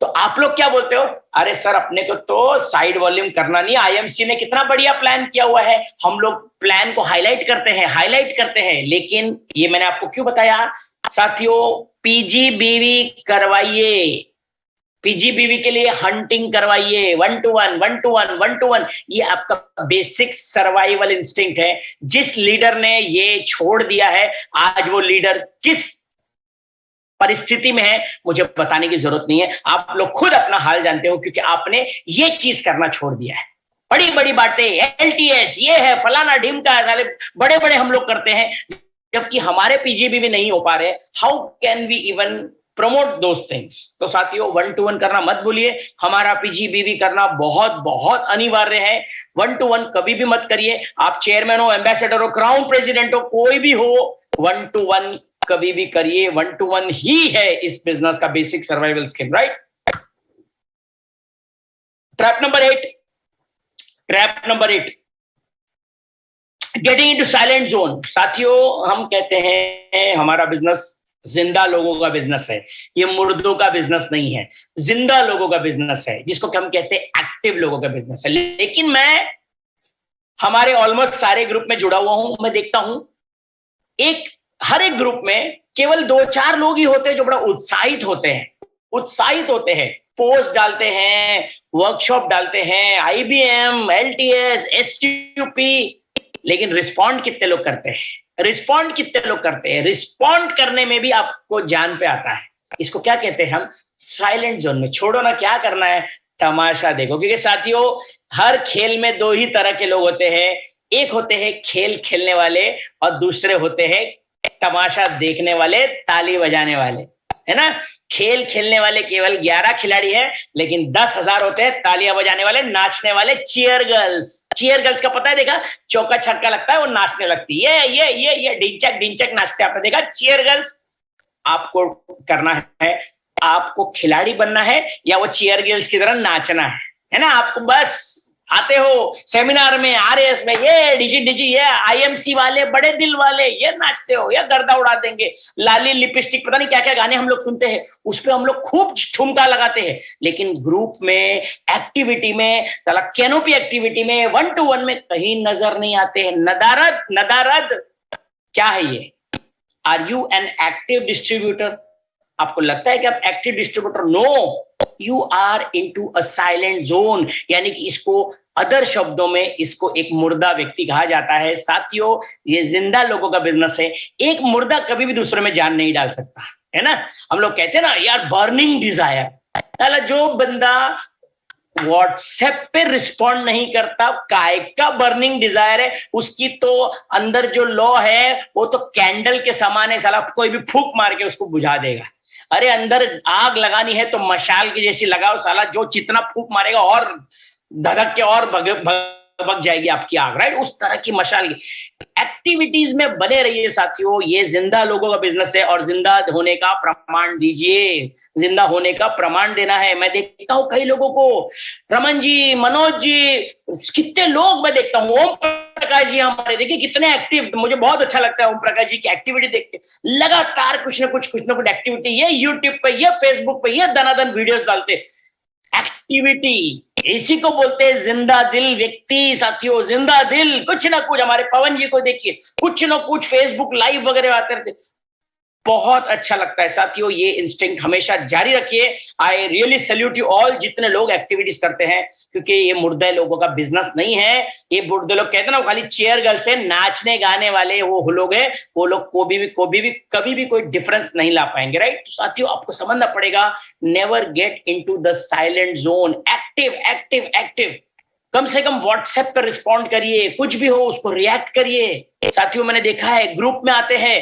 तो आप लोग क्या बोलते हो, अरे सर अपने को तो साइड वॉल्यूम करना नहीं, आईएमसी ने कितना बढ़िया प्लान किया हुआ है, हम लोग प्लान को हाईलाइट करते हैं। लेकिन ये मैंने आपको क्यों बताया साथियों, पीजीबीवी करवाइए, पीजीबीवी के लिए हंटिंग करवाइए, 1 to 1, ये आपका बेसिक सर्वाइवल इंस्टिंक्ट है। जिस लीडर ने ये छोड़ दिया है, आज वो लीडर किस परिस्थिति में है मुझे बताने की जरूरत नहीं है, आप लोग खुद अपना हाल जानते हो, क्योंकि आपने ये चीज करना छोड़ दिया है। बड़ी बड़ी बातें, एलटीएस ये है, फलाना ढिमका है, साले बड़े बड़े हम लोग करते हैं, जबकि हमारे पीजीबीवी नहीं हो पा रहे। How can we even promote those things? तो साथियों 1 to 1 करना मत भूलिए, हमारा पीजीबीवी करना बहुत बहुत अनिवार्य है। 1 to 1 कभी भी मत करिए, आप चेयरमैन हो, एम्बेसडर हो, क्राउन प्रेसिडेंट हो, कोई भी हो, 1 to 1 कभी भी करिए। 1 to 1 ही है इस बिजनेस का basic survival skill, right? Trap number 8, getting into silent zone. साथियों हम कहते हैं हमारा बिजनेस जिंदा लोगों का बिजनेस है, ये मुर्दों का बिजनेस नहीं है, जिंदा लोगों का बिजनेस है, जिसको हम कहते हैं एक्टिव लोगों का बिजनेस है। लेकिन मैं हमारे ऑलमोस्ट सारे ग्रुप में जुड़ा हुआ हूं, मैं देखता हूं हर एक ग्रुप में केवल 2-4 लोग ही होते हैं जो बड़ा उत्साहित होते हैं, पोस्ट डालते हैं, वर्कशॉप डालते हैं, आईबीएम, एलटीएस, एसटीयूपी, लेकिन रिस्पॉन्ड कितने लोग करते हैं? रिस्पॉन्ड करने में भी आपको जान पे आता है। इसको क्या कहते हैं हम? साइलेंट जोन में। छोड़ो ना, क्या करना है, तमाशा देखो। क्योंकि साथियों हर खेल में 2 ही तरह के लोग होते हैं, एक होते हैं खेल खेलने वाले और दूसरे होते हैं तमाशा देखने वाले, ताली बजाने वाले, है ना? खेल खेलने वाले केवल 11 खिलाड़ी हैं, लेकिन 10,000 होते हैं तालियां बजाने वाले, नाचने वाले, चीयर गर्ल्स का पता है, देखा? चौका छक्का लगता है वो नाचने लगती है, ये ढिंचक नाचते, आपने देखा? Cheer girls. आपको करना है, आपको खिलाड़ी बनना है या वो चीयर गर्ल्स की तरह नाचना है ना? आपको बस आते हो सेमिनार में, आरएस में, ये डिजी ये आईएमसी वाले, बड़े दिल वाले, ये नाचते हो या गर्दा उड़ा देंगे, लाली लिपस्टिक, पता नहीं क्या क्या गाने हम लोग सुनते हैं, उस पे हम लोग खूब ठुमका लगाते हैं। लेकिन ग्रुप में, एक्टिविटी में, कैनोपी एक्टिविटी में, 1 to 1 में कहीं नजर नहीं आते हैं। नदारद क्या है ये? Are you an active distributor? आपको लगता है कि आप active distributor? No, you are into a silent zone, यानी कि इसको अदर शब्दों में इसको एक मुर्दा व्यक्ति कहा जाता है। साथियों ये जिंदा लोगों का बिजनेस है, एक मुर्दा कभी भी दूसरे में जान नहीं डाल सकता, है ना? हम लोग कहते हैं ना यार बर्निंग डिजायर, जो बंदा व्हाट्सएप पे रिस्पॉन्ड नहीं करता, काय का बर्निंग डिजायर है? उसकी तो अंदर जो लॉ है वो तो कैंडल के समान है, साला कोई भी फूंक मार के उसको बुझा देगा। अरे अंदर आग लगानी है तो मशाल की जैसी लगाओ, साला जो जितना फूंक मारेगा और धड़क के और भग जाएगी आपकी आग, राइट? उस तरह की मशाल की एक्टिविटीज में बने रहिए साथियों। ये जिंदा लोगों का बिजनेस है और जिंदा होने का प्रमाण दीजिए, जिंदा होने का प्रमाण देना है। मैं देखता हूं कई लोगों को, रमन जी, मनोज जी, कितने लोग मैं देखता हूं, ओम प्रकाश जी हमारे, देखिए कितने एक्टिव, मुझे बहुत अच्छा लगता है ओम प्रकाश जी की एक्टिविटी देख के। लगातार कुछ ना कुछ एक्टिविटी, ये यूट्यूब पे, ये फेसबुक पे, ये दनादन वीडियोस डालते। एक्टिविटी, इसी को बोलते हैं जिंदा दिल व्यक्ति साथियों, जिंदा दिल। कुछ ना कुछ, हमारे पवन जी को देखिए, कुछ ना कुछ फेसबुक लाइव वगैरह आते रहते, बहुत अच्छा लगता है साथियों, ये इंस्टिंक्ट हमेशा जारी रखिए। I really salute you all जितने लोग एक्टिविटीज करते हैं, क्योंकि ये मुर्दे लोगों का बिजनेस नहीं है। ये मुर्दे लोग कहते हैं ना, खाली चेयर गर्ल से नाचने गाने वाले वो लोग हैं, वो लोग कभी भी कोई डिफरेंस नहीं ला पाएंगे, राइट। तो साथियों आपको समझना पड़ेगा, never get into the silent zone, active active active. कम से कम व्हाट्सएप पर रिस्पॉन्ड करिए, कुछ भी हो उसको रिएक्ट करिए। साथियों मैंने देखा है ग्रुप में आते हैं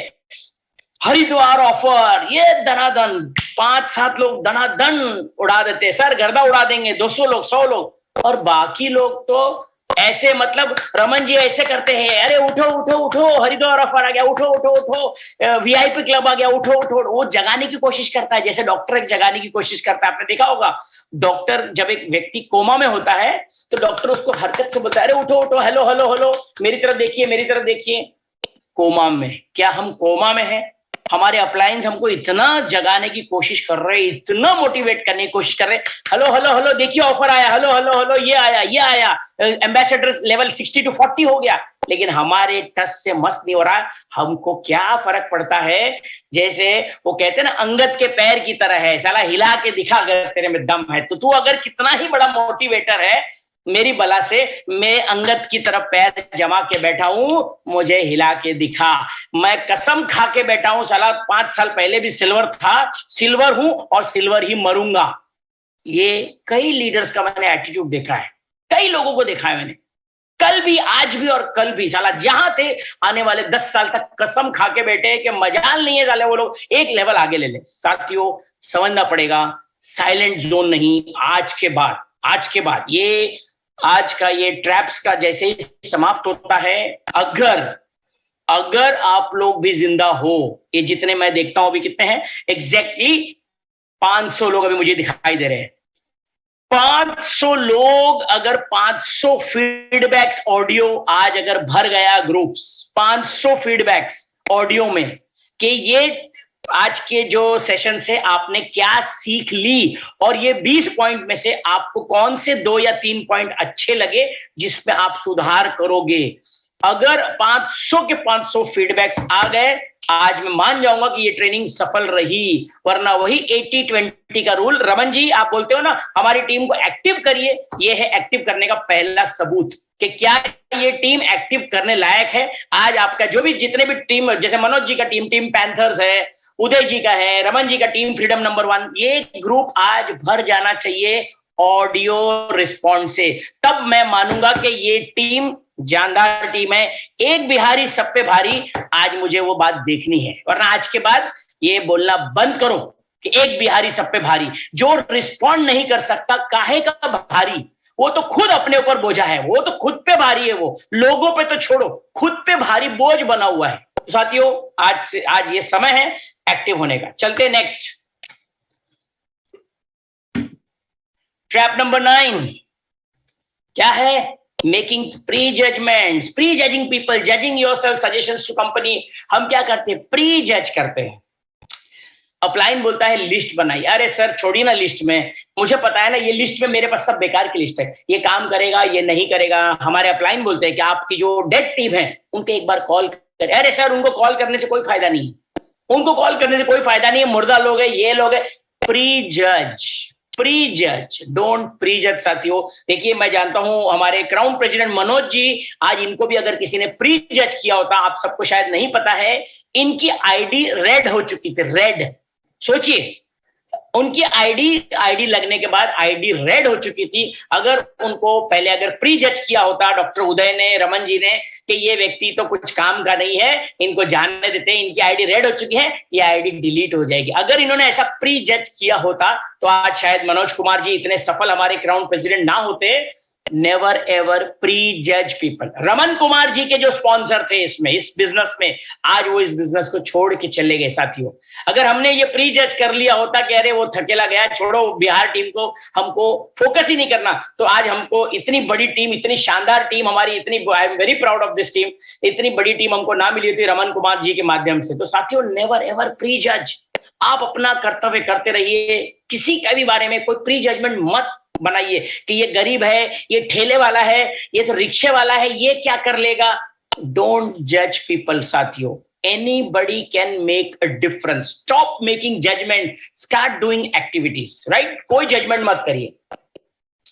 हरिद्वार ऑफर, ये धनाधन 5-7 लोग धनाधन उड़ा देते हैं, सर गर्दा उड़ा देंगे, 200 लोग 100 लोग, और बाकी लोग तो ऐसे, मतलब रमन जी ऐसे करते हैं, अरे उठो उठो उठो हरिद्वार ऑफर आ गया, उठो उठो उठो वीआईपी क्लब आ गया, उठो उठो। वो जगाने की कोशिश करता है, जैसे डॉक्टर एक जगाने की कोशिश करता है। आपने देखा होगा, डॉक्टर जब एक व्यक्ति कोमा में होता है तो डॉक्टर उसको हरकत से बोलता है, अरे उठो उठो, हेलो हेलो हेलो, मेरी तरफ देखिए मेरी तरफ देखिए। कोमा में, क्या हम कोमा में हैं? हमारे अपलायंस हमको इतना जगाने की कोशिश कर रहे हैं, इतना मोटिवेट करने की कोशिश कर रहे हैं, हेलो हेलो हेलो देखिए ऑफर आया, हेलो हेलो हेलो ये आया, एम्बेसडर लेवल 60 to 40 हो गया, लेकिन हमारे टस से मस्त नहीं हो रहा है। हमको क्या फर्क पड़ता है? जैसे वो कहते हैं ना, अंगद के पैर की तरह है, साला हिला के दिखा अगर तेरे में दम है। तो तू अगर कितना ही बड़ा मोटिवेटर है, मेरी बला से मैं अंगद की तरफ पैर जमा के बैठा हूं, मुझे हिला के दिखा। मैं कसम खा के बैठा हूं, साला 5 साल पहले भी सिल्वर था, सिल्वर हूं और सिल्वर ही मरूंगा। ये कई लीडर्स का मैंने एटीट्यूड देखा है, कई लोगों को देखा है मैंने, कल भी आज भी और कल भी। साला जहां थे आने वाले 10 साल तक कसम खा के बैठे कि मजाल नहीं है साले वो लोग एक लेवल आगे ले ले। साथियों समझना पड़ेगा, साइलेंट जोन नहीं। आज के बाद ये आज का ये ट्रैप्स का जैसे ही समाप्त होता है, अगर आप लोग भी जिंदा हो, ये जितने मैं देखता हूं अभी कितने हैं एग्जैक्टली 500 लोग अभी मुझे दिखाई दे रहे हैं। 500 लोग, अगर 500 फीडबैक्स ऑडियो आज अगर भर गया ग्रुप्स, 500 फीडबैक्स ऑडियो में कि ये आज के जो सेशन से आपने क्या सीख ली, और ये 20 पॉइंट में से आपको कौन से 2 या 3 पॉइंट अच्छे लगे जिसमें आप सुधार करोगे। अगर 500 के 500 फीडबैक्स आ गए, आज मैं मान जाऊंगा कि ये ट्रेनिंग सफल रही। वरना वही 80-20 का रूल, रमन जी आप बोलते हो ना हमारी टीम को एक्टिव करिए, ये है एक्टिव करने का पहला सबूत कि क्या ये टीम एक्टिव करने लायक है। आज आपका जो भी जितने भी टीम, जैसे मनोज जी का टीम पैंथर्स है, उदय जी का है, रमन जी का टीम फ्रीडम नंबर 1, ये ग्रुप आज भर जाना चाहिए ऑडियो रिस्पॉन्स से। तब मैं मानूंगा कि ये टीम जानदार टीम है। एक बिहारी सब पे भारी, आज मुझे वो बात देखनी है। वरना आज के बाद ये बोलना बंद करो कि एक बिहारी सब पे भारी। जो रिस्पॉन्ड नहीं कर सकता काहे का भारी, वो तो खुद अपने ऊपर बोझा है, वो तो खुद पे भारी है, वो लोगों पे तो छोड़ो, खुद पे भारी बोझ बना हुआ है। तो साथियों आज ये समय है एक्टिव होने का। चलते नेक्स्ट, ट्रैप नंबर 9 क्या है? Making pre judgements, pre judging people, judging yourself, suggestions to company. हम क्या करते हैं? प्री जज करते हैं। अपलाइन बोलता है लिस्ट बनाई, अरे सर छोड़िए ना लिस्ट में, मुझे पता है ना ये लिस्ट में मेरे पास सब बेकार की लिस्ट है, ये काम करेगा ये नहीं करेगा। हमारे अपलाइन बोलते हैं कि आपकी जो डेड टीम है उनके एक बार कॉल करें। अरे सर उनको कॉल करने से कोई फायदा नहीं, उनको कॉल करने से कोई फायदा नहीं है, मुर्दा लोग है, ये लोग है। प्री जज, डोंट प्री जज। साथियों देखिए, मैं जानता हूं हमारे क्राउन प्रेसिडेंट मनोज जी, आज इनको भी अगर किसी ने प्री जज किया होता, आप सबको शायद नहीं पता है, इनकी आईडी रेड हो चुकी थी, रेड। सोचिए उनकी आईडी लगने के बाद आईडी रेड हो चुकी थी। अगर उनको पहले अगर प्री जज किया होता डॉक्टर उदय ने, रमन जी ने, कि ये व्यक्ति तो कुछ काम का नहीं है, इनको जानने देते, इनकी आईडी रेड हो चुकी है, ये आईडी डिलीट हो जाएगी। अगर इन्होंने ऐसा प्री जज किया होता तो आज शायद मनोज कुमार जी इतने सफल हमारे क्राउन प्रेसिडेंट ना होते। नेवर एवर प्री जज पीपल। रमन कुमार जी के जो स्पॉन्सर थे इसमें, इस बिजनेस में, आज वो इस बिजनेस को छोड़ के चले गए। साथियों अगर हमने ये प्री जज कर लिया होता कि अरे वो थकेला गया, छोड़ो बिहार टीम को, हमको फोकस ही नहीं करना, तो आज हमको इतनी बड़ी टीम, इतनी शानदार टीम हमारी, इतनी, आई am very proud of this team, इतनी बड़ी टीम हमको ना मिली थी रमन कुमार जी के माध्यम से। तो साथियों नेवर एवर प्री जज, आप अपना कर्तव्य करते रहिए, किसी के भी बारे में कोई प्री जजमेंट मत बनाइए कि ये गरीब है, ये ठेले वाला है, ये तो रिक्शे वाला है, ये क्या कर लेगा। डोंट जज पीपल। साथियों anybody can make a difference. Stop making judgment, start doing activities, right? कोई जजमेंट मत करिए।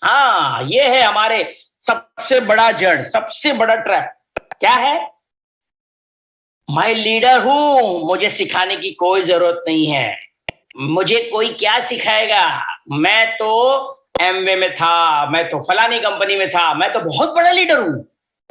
हाँ, ये है हमारे सबसे बड़ा जड़, सबसे बड़ा ट्रैप। क्या है? मैं लीडर हूं, मुझे सिखाने की कोई जरूरत नहीं है, मुझे कोई क्या सिखाएगा, मैं तो एमवे में था, मैं तो फलानी कंपनी में था, मैं तो बहुत बड़ा लीडर हूं,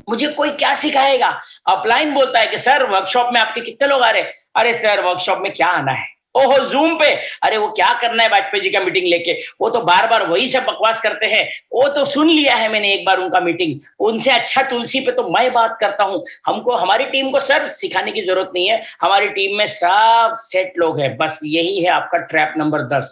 मुझे कोई क्या सिखाएगा। अपलाइन बोलता है कि सर वर्कशॉप में आपके कितने लोग आ रहे हैं? अरे सर वर्कशॉप में क्या आना है? ओहो जूम पे, अरे वो क्या करना है वाजपेयी जी का मीटिंग लेके, वो तो बार बार वही सब बकवास करते हैं, वो तो सुन लिया है मैंने एक बार उनका मीटिंग, उनसे अच्छा तुलसी पे तो मैं बात करता हूं। हमको, हमारी टीम को सर सिखाने की जरूरत नहीं है, हमारी टीम में सब सेट लोग हैं। बस यही है आपका trap number 10,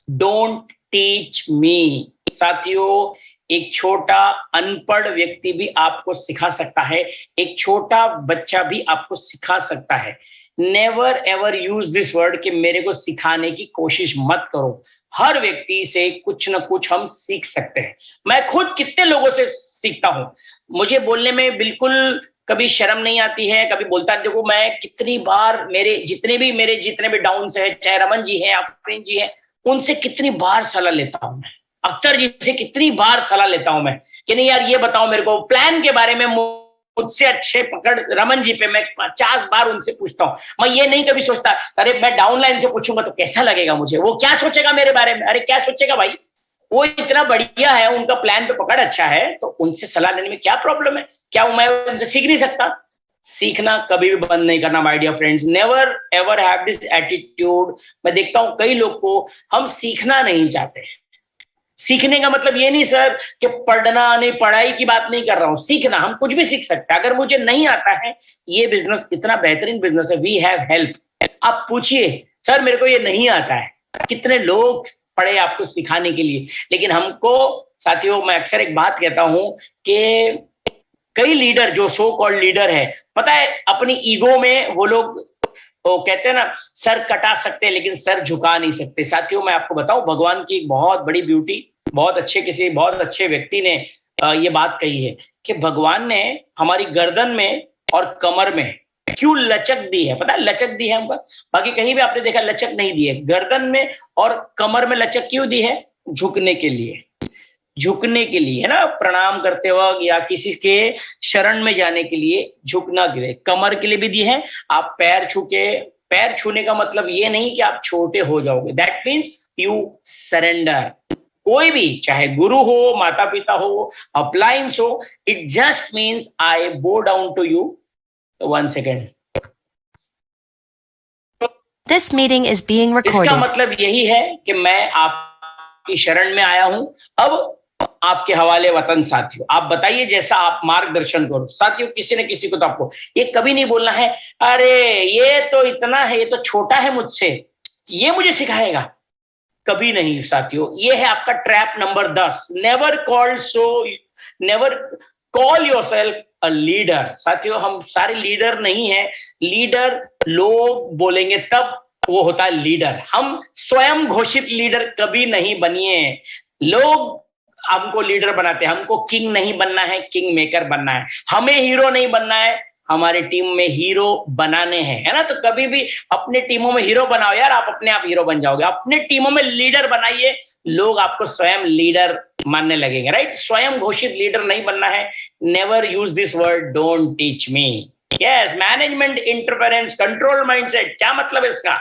don't teach me. साथियों, एक छोटा अनपढ़ व्यक्ति भी आपको सिखा सकता है, एक छोटा बच्चा भी आपको सिखा सकता है। Never ever use this word कि मेरे को सिखाने की कोशिश मत करो। हर व्यक्ति से कुछ ना कुछ हम सीख सकते हैं। मैं खुद कितने लोगों से सीखता हूं, मुझे बोलने में बिल्कुल कभी शर्म नहीं आती है, कभी बोलता है। देखो मैं कितनी बार मेरे जितने भी डाउन है, चाहे रमन जी हैं, आफरीन जी हैं, उनसे कितनी बार सलाह लेता हूं मैं, अख्तर जी से कितनी बार सलाह लेता हूं मैं कि नहीं यार ये बताओ मेरे को प्लान के बारे में, मुझसे अच्छे पकड़ रमन जी पे मैं 50 बार उनसे पूछता हूं। मैं ये नहीं कभी सोचता अरे मैं डाउनलाइन से पूछूंगा तो कैसा लगेगा मुझे, वो क्या सोचेगा मेरे बारे में। अरे क्या सोचेगा भाई, वो इतना बढ़िया है, उनका प्लान पे पकड़ अच्छा है, तो उनसे सलाह लेने में क्या प्रॉब्लम है? क्या मैं उनसे सीख नहीं सकता? सीखना कभी भी बंद नहीं करना my dear friends, never ever have this attitude. मैं देखता हूं कई लोग को हम सीखना नहीं चाहते। सीखने का मतलब ये नहीं सर कि पढ़ना नहीं, पढ़ाई की बात नहीं कर रहा हूं, सीखना, हम कुछ भी सीख सकते हैं। अगर मुझे नहीं आता है, ये बिजनेस इतना बेहतरीन बिजनेस है, वी हैव हेल्प। आप पूछिए सर मेरे को ये नहीं आता है, कितने लोग पढ़े आपको सिखाने के लिए। लेकिन हमको साथियों, मैं अक्सर एक बात कहता हूं कि कई लीडर जो सो कॉल्ड लीडर है, पता है अपनी ईगो में वो लोग, वो कहते हैं ना सर कटा सकते हैं लेकिन सर झुका नहीं सकते। साथियों मैं आपको बताऊं, भगवान की एक बहुत बड़ी ब्यूटी, किसी बहुत अच्छे व्यक्ति ने ये बात कही है कि भगवान ने हमारी गर्दन में और कमर में क्यों लचक दी है? पता है लचक दी है हमको, बाकी कहीं भी आपने देखा लचक नहीं दी है। गर्दन में और कमर में लचक क्यों दी है? झुकने के लिए, झुकने के लिए, है ना, प्रणाम करते वक्त या किसी के शरण में जाने के लिए झुकना के लिए। कमर के लिए भी दी है। आप पैर छूने का मतलब ये नहीं कि आप छोटे हो जाओगे, दैट मीन्स यू सरेंडर। कोई भी, चाहे गुरु हो, माता पिता हो, अपलायंस हो, it just means I bow down to you. 1 second. This meeting is being recorded. इसका मतलब यही है कि मैं आपकी शरण में आया हूं, अब आपके हवाले वतन। साथियों आप बताइए जैसा आप मार्गदर्शन करो। साथियों किसी न किसी को तो आपको ये कभी नहीं बोलना है अरे ये तो इतना है, ये तो छोटा है मुझसे, ये मुझे सिखाएगा, कभी नहीं। साथियों ये है आपका trap number 10, never call yourself a leader. साथियों हम सारे लीडर नहीं है, लीडर लोग बोलेंगे तब वो होता है लीडर। हम स्वयं घोषित लीडर कभी नहीं बनिए। लोग हमको लीडर बनाते हैं, हमको किंग नहीं बनना है, किंग मेकर बनना है। हमें हीरो नहीं बनना है, हमारी टीम में हीरो बनाने हैं, है ना। तो कभी भी अपने टीमों में हीरो बनाओ यार, आप अपने आप हीरो बन जाओगे। अपने टीमों में लीडर बनाइए, लोग आपको स्वयं लीडर मानने लगेंगे, राइट। स्वयं घोषित लीडर नहीं बनना है। Never use this word don't teach me. Yes, management interference, control mindset, क्या मतलब है इसका?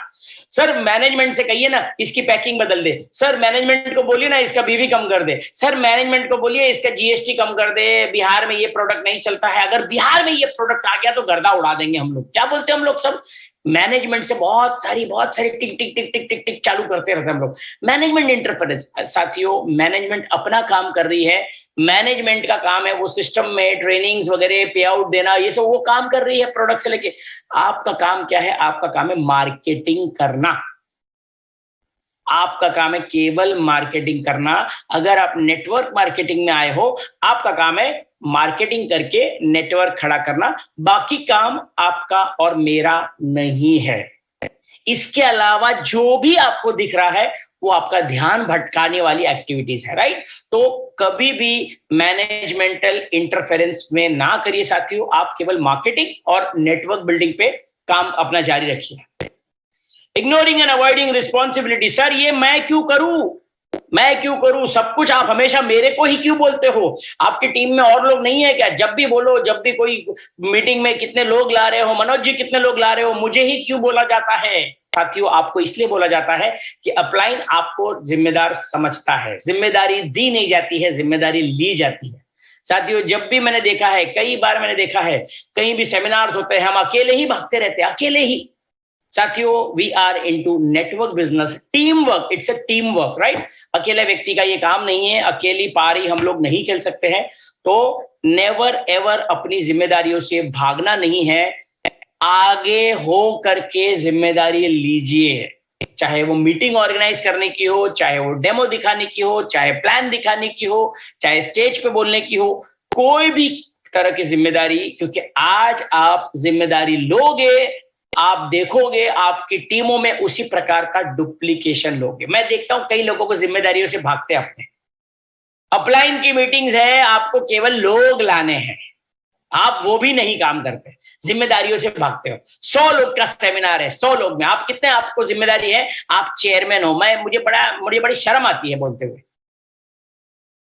सर मैनेजमेंट से कहिए ना इसकी पैकिंग बदल दे, सर मैनेजमेंट को बोलिए ना इसका बीवी कम कर दे, सर मैनेजमेंट को बोलिए इसका जीएसटी कम कर दे, बिहार में ये प्रोडक्ट नहीं चलता है, अगर बिहार में ये प्रोडक्ट आ गया तो गर्दा उड़ा देंगे हम लोग। क्या बोलते हैं हम लोग सब? मैनेजमेंट से बहुत सारी टिक टिक टिक टिक टिक टिक चालू करते रहते हैं हम लोग। Management interference. साथियों मैनेजमेंट अपना काम कर रही है, मैनेजमेंट का काम है वो सिस्टम में ट्रेनिंग्स वगैरह पे आउट देना, ये सब वो काम कर रही है प्रोडक्ट से लेके। आपका काम क्या है? आपका काम है मार्केटिंग करना। आपका काम है केवल मार्केटिंग करना। अगर आप नेटवर्क मार्केटिंग में आए हो, आपका काम है मार्केटिंग करके नेटवर्क खड़ा करना, बाकी काम आपका और मेरा नहीं है। इसके अलावा जो भी आपको दिख रहा है वो आपका ध्यान भटकाने वाली एक्टिविटीज है, राइट। तो कभी भी मैनेजमेंटल इंटरफेरेंस में ना करिए साथियों। आप केवल मार्केटिंग और नेटवर्क बिल्डिंग पे काम अपना जारी रखिए। Ignoring and avoiding responsibility, sir ये मैं क्यों करूं, सब कुछ आप हमेशा मेरे को ही क्यों बोलते हो? आपकी टीम में और लोग नहीं है क्या? जब भी बोलो, जब भी कोई मीटिंग में कितने लोग ला रहे हो, मनोज जी कितने लोग ला रहे हो, मुझे ही क्यों बोला जाता है? साथियों, आपको इसलिए बोला जाता है कि अपलाइन आपको जिम्मेदार समझता है। जिम्मेदारी दी नहीं जाती है, जिम्मेदारी ली जाती है। साथियों, जब भी मैंने देखा है, कई बार मैंने देखा है, कहीं भी सेमिनार्स होते हैं, हम अकेले ही भागते रहते हैं, अकेले ही। साथियों, we are into network business, team work, it's a team work, right? अकेले व्यक्ति का ये काम नहीं है, अकेली पारी हम लोग नहीं खेल सकते हैं। तो नेवर एवर अपनी जिम्मेदारियों से भागना नहीं है, आगे हो करके जिम्मेदारी लीजिए। चाहे वो मीटिंग ऑर्गेनाइज करने की हो, चाहे वो डेमो दिखाने की हो, चाहे प्लान दिखाने की हो, चाहे स्टेज पे बोलने की हो, कोई भी तरह की जिम्मेदारी, क्योंकि आज आप जिम्मेदारी लोगे, आप देखोगे आपकी टीमों में उसी प्रकार का डुप्लीकेशन लोगे। मैं देखता हूं कई लोगों को जिम्मेदारियों से भागते अपने। अपलाइन की मीटिंग्स है, आपको केवल लोग लाने हैं, आप वो भी नहीं काम करते, जिम्मेदारियों से भागते हो। 100 लोग का सेमिनार है, 100 लोग में आप कितने, आपको जिम्मेदारी है, आप चेयरमैन हो। मुझे बड़ी शर्म आती है बोलते हुए।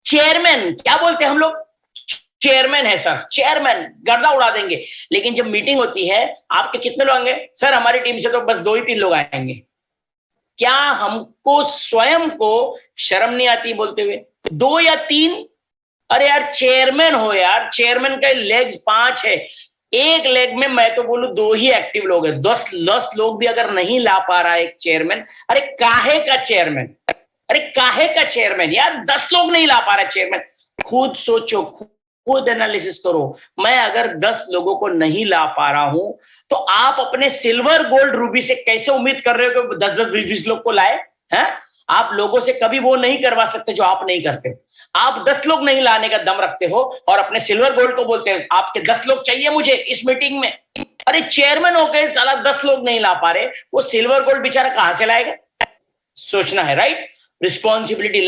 चेयरमैन क्या बोलते हैं हम लोग? चेयरमैन है सर, चेयरमैन, गर्दा उड़ा देंगे। लेकिन जब मीटिंग होती है, आपके कितने लोग आएंगे? सर हमारी टीम से तो बस 2 ही 3 लोग आएंगे। क्या हमको स्वयं को शर्म नहीं आती बोलते हुए? 2 या 3? अरे यार चेयरमैन हो यार, चेयरमैन का लेग्स 5 है, एक लेग में मैं तो बोलूं 2 ही एक्टिव लोग हैं। 10 लोग भी अगर नहीं ला पा रहा है एक चेयरमैन, अरे काहे का चेयरमैन, अरे काहे का चेयरमैन यार? 10 लोग नहीं ला पा रहा चेयरमैन। खुद सोचो, खुद एनालिसिस करो। मैं अगर 10 लोगों को नहीं ला पा रहा हूं, तो आप अपने सिल्वर गोल्ड रूबी से कैसे उम्मीद कर रहे हो कि 10-10 20-20 लोग को लाए हैं? आप लोगों से कभी वो नहीं करवा सकते जो आप नहीं करते। आप 10 लोग नहीं लाने का दम रखते हो और अपने सिल्वर गोल्ड को बोलते हैं आपके 10 लोग चाहिए मुझे इस मीटिंग में। अरे चेयरमैन होकर साला 10 लोग नहीं ला पा रहे, वो सिल्वर गोल्ड बेचारा कहां से लाएगा? सोचना है, राइट? रिस्पॉन्सिबिलिटी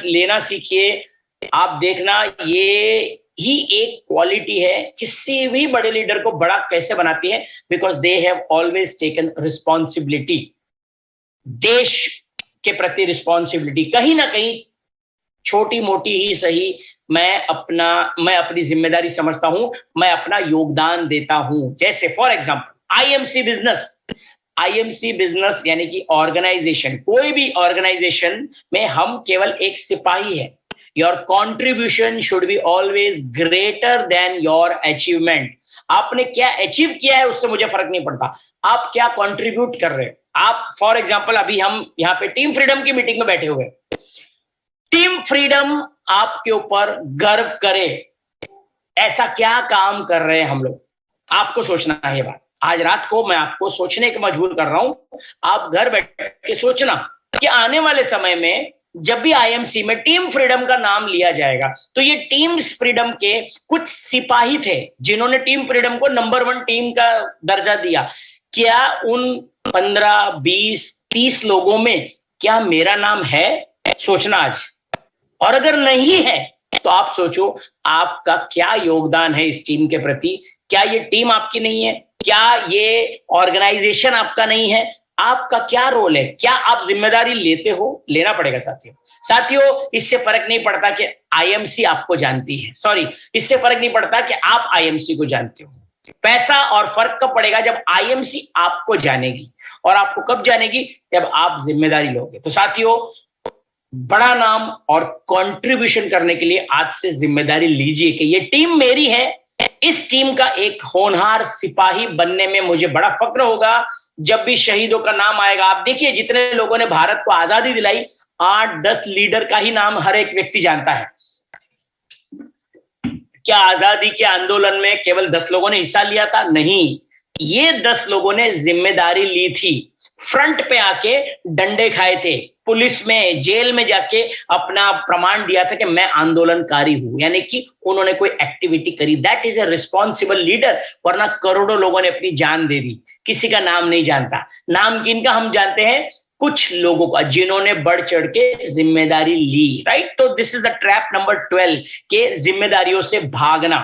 लेना सीखिए। आप देखना, ये ही एक क्वालिटी है किसी भी बड़े लीडर को बड़ा कैसे बनाती है, because they have always taken responsibility. देश के प्रति रिस्पॉन्सिबिलिटी, कहीं ना कहीं छोटी मोटी ही सही, मैं अपनी जिम्मेदारी समझता हूं, मैं अपना योगदान देता हूं। जैसे फॉर एग्जांपल आईएमसी बिजनेस यानी कि ऑर्गेनाइजेशन, कोई भी ऑर्गेनाइजेशन में हम केवल एक सिपाही है। Your contribution should be always greater than your achievement. आपने क्या अचीव किया है उससे मुझे फर्क नहीं पड़ता, आप क्या कॉन्ट्रीब्यूट कर रहे हो। आप फॉर एग्जांपल, अभी हम यहां पे टीम फ्रीडम की मीटिंग में बैठे हुए, टीम फ्रीडम आपके ऊपर गर्व करे, ऐसा क्या काम कर रहे हैं हम लोग? आपको सोचना है ये बात। आज रात को मैं आपको सोचने के मजबूर कर रहा हूं, आप घर बैठ के सोचना कि आने वाले समय में जब भी आईएमसी में टीम फ्रीडम का नाम लिया जाएगा, तो ये टीम फ्रीडम के कुछ सिपाही थे जिन्होंने टीम फ्रीडम को नंबर 1 टीम का दर्जा दिया। क्या उन 15, 20, 30 लोगों में क्या मेरा नाम है? सोचना आज। और अगर नहीं है तो आप सोचो आपका क्या योगदान है इस टीम के प्रति। क्या ये टीम आपकी नहीं है? क्या ये ऑर्गेनाइजेशन आपका नहीं है? आपका क्या रोल है? क्या आप जिम्मेदारी लेते हो? लेना पड़ेगा साथियों। इससे फर्क नहीं पड़ता कि आईएमसी आपको जानती है, इससे फर्क नहीं पड़ता कि आप आईएमसी को जानते हो। पैसा और फर्क कब पड़ेगा? जब आईएमसी आपको जानेगी। और आपको कब जानेगी? जब आप जिम्मेदारी लोगे। तो साथियों, बड़ा नाम और कंट्रीब्यूशन करने के लिए आज से जिम्मेदारी लीजिए कि ये टीम मेरी है, इस टीम का एक होनहार सिपाही बनने में मुझे बड़ा फक्र होगा। जब भी शहीदों का नाम आएगा, आप देखिए जितने लोगों ने भारत को आजादी दिलाई, 8-10 लीडर का ही नाम हर एक व्यक्ति जानता है। क्या आजादी के आंदोलन में केवल 10 लोगों ने हिस्सा लिया था? नहीं, ये 10 लोगों ने जिम्मेदारी ली थी, फ्रंट पे आके डंडे खाए थे, पुलिस में, जेल में जाके अपना प्रमाण दिया था कि मैं आंदोलनकारी हूं, यानी कि उन्होंने कोई एक्टिविटी करी। That is a responsible leader. वरना करोड़ों लोगों ने अपनी जान दे दी, किसी का नाम नहीं जानता। नाम किनका हम जानते हैं? कुछ लोगों का जिन्होंने बढ़ चढ़ के जिम्मेदारी ली, राइट? तो this is the trap number 12 के जिम्मेदारियों से भागना।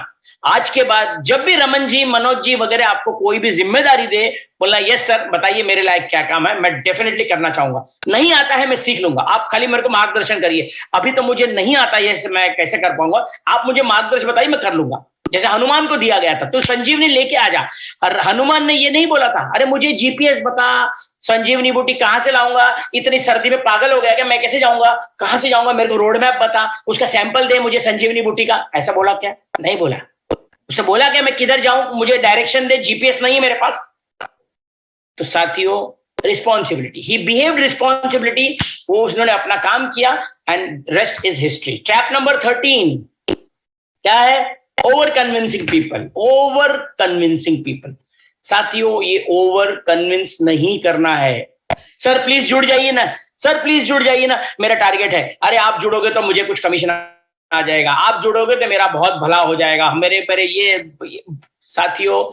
आज के बाद जब भी रमन जी, मनोज जी वगैरह आपको कोई भी जिम्मेदारी दे, बोलना यस सर, बताइए मेरे लायक क्या काम है, मैं डेफिनेटली करना चाहूंगा। नहीं आता है मैं सीख लूंगा, आप खाली मेरे को मार्गदर्शन करिए। अभी तो मुझे नहीं आता है, मैं कैसे कर पाऊंगा, आप मुझे मार्गदर्शन बताइए, मैं कर लूंगा। जैसे हनुमान को दिया गया था, तो संजीवनी लेके आ जा। और हनुमान ने ये नहीं बोला था, अरे मुझे जीपीएस बता, संजीवनी बूटी कहां से लाऊंगा, इतनी सर्दी में पागल हो गया क्या, मैं कैसे जाऊंगा, कहां से जाऊंगा, मेरे को रोड मैप बता, उसका सैंपल दे मुझे संजीवनी बूटी का। ऐसा बोला क्या? नहीं बोला। उसने बोला क्या मैं किधर जाऊं, मुझे डायरेक्शन दे, जीपीएस नहीं है मेरे पास। तो साथियों, रिस्पॉन्सिबिलिटी, ही बिहेव्ड रिस्पॉन्सिबिलिटी, वो उन्होंने अपना काम किया, and rest is history. Trap number 13 क्या है? Over convincing people. Over convincing people. साथियों, ये ओवर कन्विंस नहीं करना है। सर प्लीज जुड़ जाइए ना, सर प्लीज जुड़ जाइए ना, मेरा टारगेट है। अरे आप जुड़ोगे तो मुझे कुछ कमीशन आ जाएगा, आप जुड़ोगे तो मेरा बहुत भला हो जाएगा, मेरे मेरे ये। साथियों,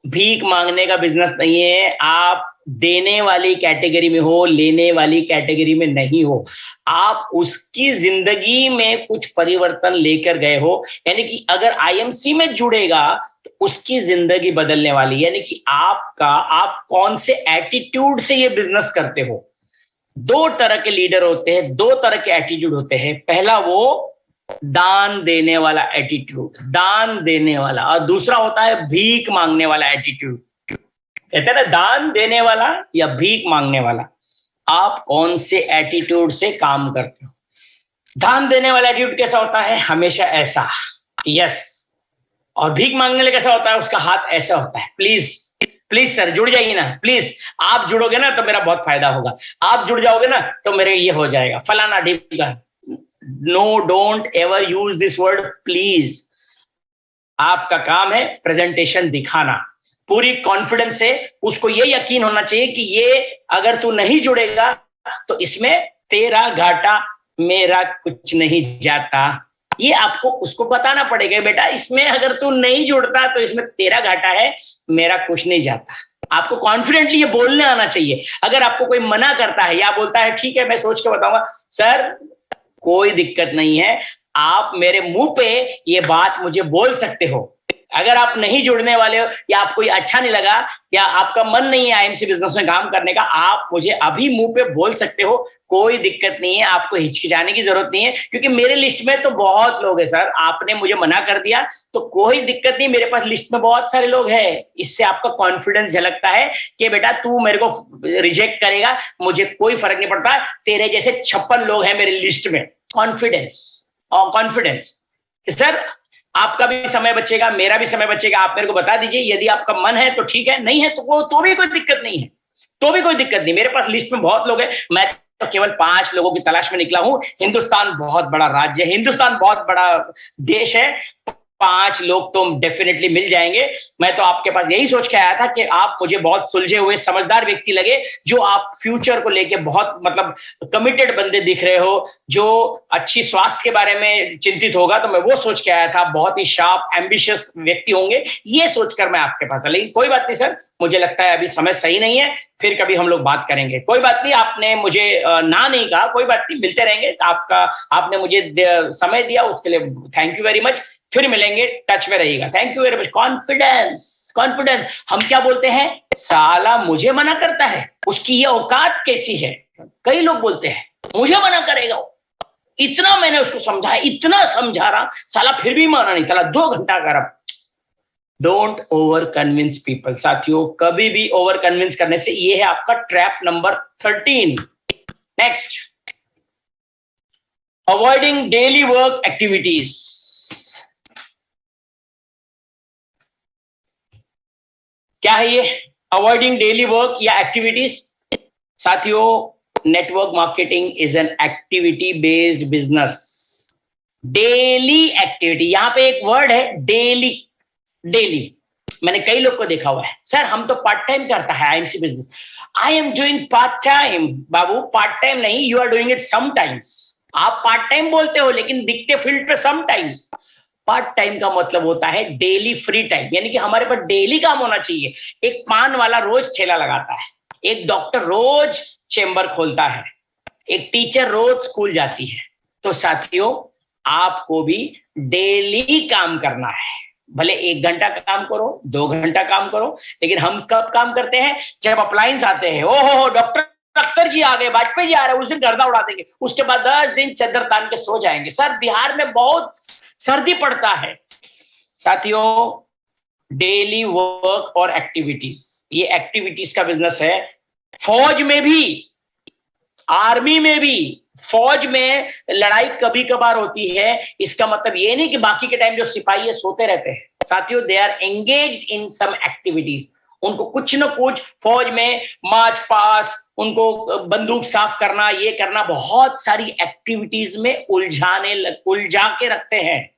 भीख मांगने का बिजनेस नहीं है। आप देने वाली कैटेगरी में हो, लेने वाली कैटेगरी में नहीं हो। आप उसकी जिंदगी में कुछ परिवर्तन लेकर गए हो, यानी कि अगर आईएमसी में जुड़ेगा तो उसकी जिंदगी बदलने वाली, यानी कि आप कौन से एटीट्यूड से ये बिजनेस करते हो। दो तरह के लीडर होते हैं, दो तरह के एटीट्यूड होते हैं। पहला वो दान देने वाला एटीट्यूड, दान देने वाला, और दूसरा होता है भीख मांगने वाला एटीट्यूड। कहते हैं ना, दान देने वाला या भीख मांगने वाला। आप कौन से एटीट्यूड से काम करते हो? दान देने वाला एटीट्यूड कैसा होता है? हमेशा ऐसा, यस। और भीख मांगने वाला कैसा होता है? उसका हाथ ऐसा होता है। प्लीज प्लीज सर जुड़ जाइए ना, प्लीज। आप जुड़ोगे ना तो मेरा बहुत फायदा होगा, आप जुड़ जाओगे ना तो मेरे ये हो जाएगा, फलाना ढीका। No, don't ever use this word please. आपका काम है प्रेजेंटेशन दिखाना, पूरी कॉन्फिडेंस से। उसको ये यकीन होना चाहिए कि ये अगर तू नहीं जुड़ेगा तो इसमें तेरा घाटा, मेरा कुछ नहीं जाता। ये आपको उसको बताना पड़ेगा, बेटा इसमें अगर तू नहीं जुड़ता तो इसमें तेरा घाटा है, मेरा कुछ नहीं जाता। आपको कॉन्फिडेंटली ये बोलने आना चाहिए। अगर आपको कोई मना करता है या बोलता है ठीक है मैं सोच के बताऊंगा, सर कोई दिक्कत नहीं है, आप मेरे मुंह पे ये बात मुझे बोल सकते हो। अगर आप नहीं जुड़ने वाले हो या आपको ये अच्छा नहीं लगा या आपका मन नहीं है आईएमसी बिजनेस में काम करने का, आप मुझे अभी मुंह पे बोल सकते हो, कोई दिक्कत नहीं है, आपको हिचकिचाने की जरूरत नहीं है। क्योंकि मेरे लिस्ट में तो बहुत लोग हैं सर, आपने मुझे मना कर दिया तो कोई दिक्कत नहीं, मेरे पास लिस्ट में बहुत सारे लोग हैं। इससे आपका कॉन्फिडेंस झलकता है कि बेटा तू मेरे को रिजेक्ट करेगा, मुझे कोई फर्क नहीं पड़ता, तेरे जैसे 56 लोग हैं मेरी लिस्ट में। कॉन्फिडेंस और कॉन्फिडेंस। सर आपका भी समय बचेगा, मेरा भी समय बचेगा, आप मेरे को बता दीजिए, यदि आपका मन है तो ठीक है, नहीं है तो वो तो भी कोई दिक्कत नहीं है, तो भी कोई दिक्कत नहीं। मेरे पास लिस्ट में बहुत लोग हैं, मैं तो केवल 5 लोगों की तलाश में निकला हूं। हिंदुस्तान बहुत बड़ा राज्य है, हिंदुस्तान बहुत बड़ा देश है, 5 लोग तो डेफिनेटली मिल जाएंगे। मैं तो आपके पास यही सोच के आया था कि आप मुझे बहुत सुलझे हुए समझदार व्यक्ति लगे, जो आप फ्यूचर को लेके बहुत मतलब कमिटेड बंदे दिख रहे हो, जो अच्छी स्वास्थ्य के बारे में चिंतित होगा, तो मैं वो सोच के आया था। बहुत ही शार्प एम्बिशियस व्यक्ति होंगे, ये सोचकर मैं आपके पास। लेकिन कोई बात नहीं सर, मुझे लगता है अभी समय सही नहीं है, फिर कभी हम लोग बात करेंगे। कोई बात नहीं, आपने मुझे ना नहीं कहा, कोई बात नहीं, मिलते रहेंगे। आपने मुझे समय दिया उसके लिए थैंक यू वेरी मच। फिर मिलेंगे, टच में रहिएगा। Thank you very much. Confidence, confidence. हम क्या बोलते हैं, साला मुझे मना करता है, उसकी ये औकात कैसी है। कई लोग बोलते हैं मुझे मना करेगा, इतना मैंने उसको समझाया, इतना समझा रहा, साला फिर भी माना नहीं, साला 2 घंटा कर। Don't over convince people. साथियों, कभी भी ओवर कन्विंस करने से, ये है आपका trap number 13। Next, avoiding daily work activities. क्या है ये अवॉइडिंग डेली वर्क या एक्टिविटीज? साथियों, network marketing is an activity based business. Daily activity, यहां पे एक वर्ड है डेली। डेली मैंने कई लोग को देखा हुआ है, सर हम तो पार्ट टाइम करता है IMC business. I am doing part time. बाबू पार्ट टाइम नहीं, you are doing it sometimes. आप पार्ट टाइम बोलते हो लेकिन दिखते फील्ड पे समटाइम्स। पार्ट टाइम का मतलब होता है डेली फ्री टाइम, यानी कि हमारे पास डेली काम होना चाहिए। एक पान वाला रोज ठेला लगाता है, एक डॉक्टर रोज चेंबर खोलता है, एक टीचर रोज स्कूल जाती है। तो साथियों, आपको भी डेली काम करना है। भले 1 घंटा काम करो, 2 घंटा काम करो, लेकिन हम कब काम करते हैं? जब अप्लायंस आते हैं, ओहो डॉक्टर अख्तर जी आ गए, वाजपेयी जी आ रहे हैं, उस दिन गर्दा उड़ा देंगे, उसके बाद 10 दिन चद्दर तान के सो जाएंगे। सर बिहार में बहुत सर्दी पड़ता है। साथियों, डेली वर्क और एक्टिविटीज, ये एक्टिविटीज का बिजनेस है। फौज में भी, आर्मी में भी, फौज में लड़ाई कभी कभार होती है, इसका मतलब ये नहीं कि बाकी के टाइम जो सिपाही है सोते रहते हैं। साथियों, they are engaged in some activities, उनको कुछ न कुछ फौज में मार्च पास, उनको बंदूक साफ करना, ये करना, बहुत सारी एक्टिविटीज में उलझा के रखते हैं,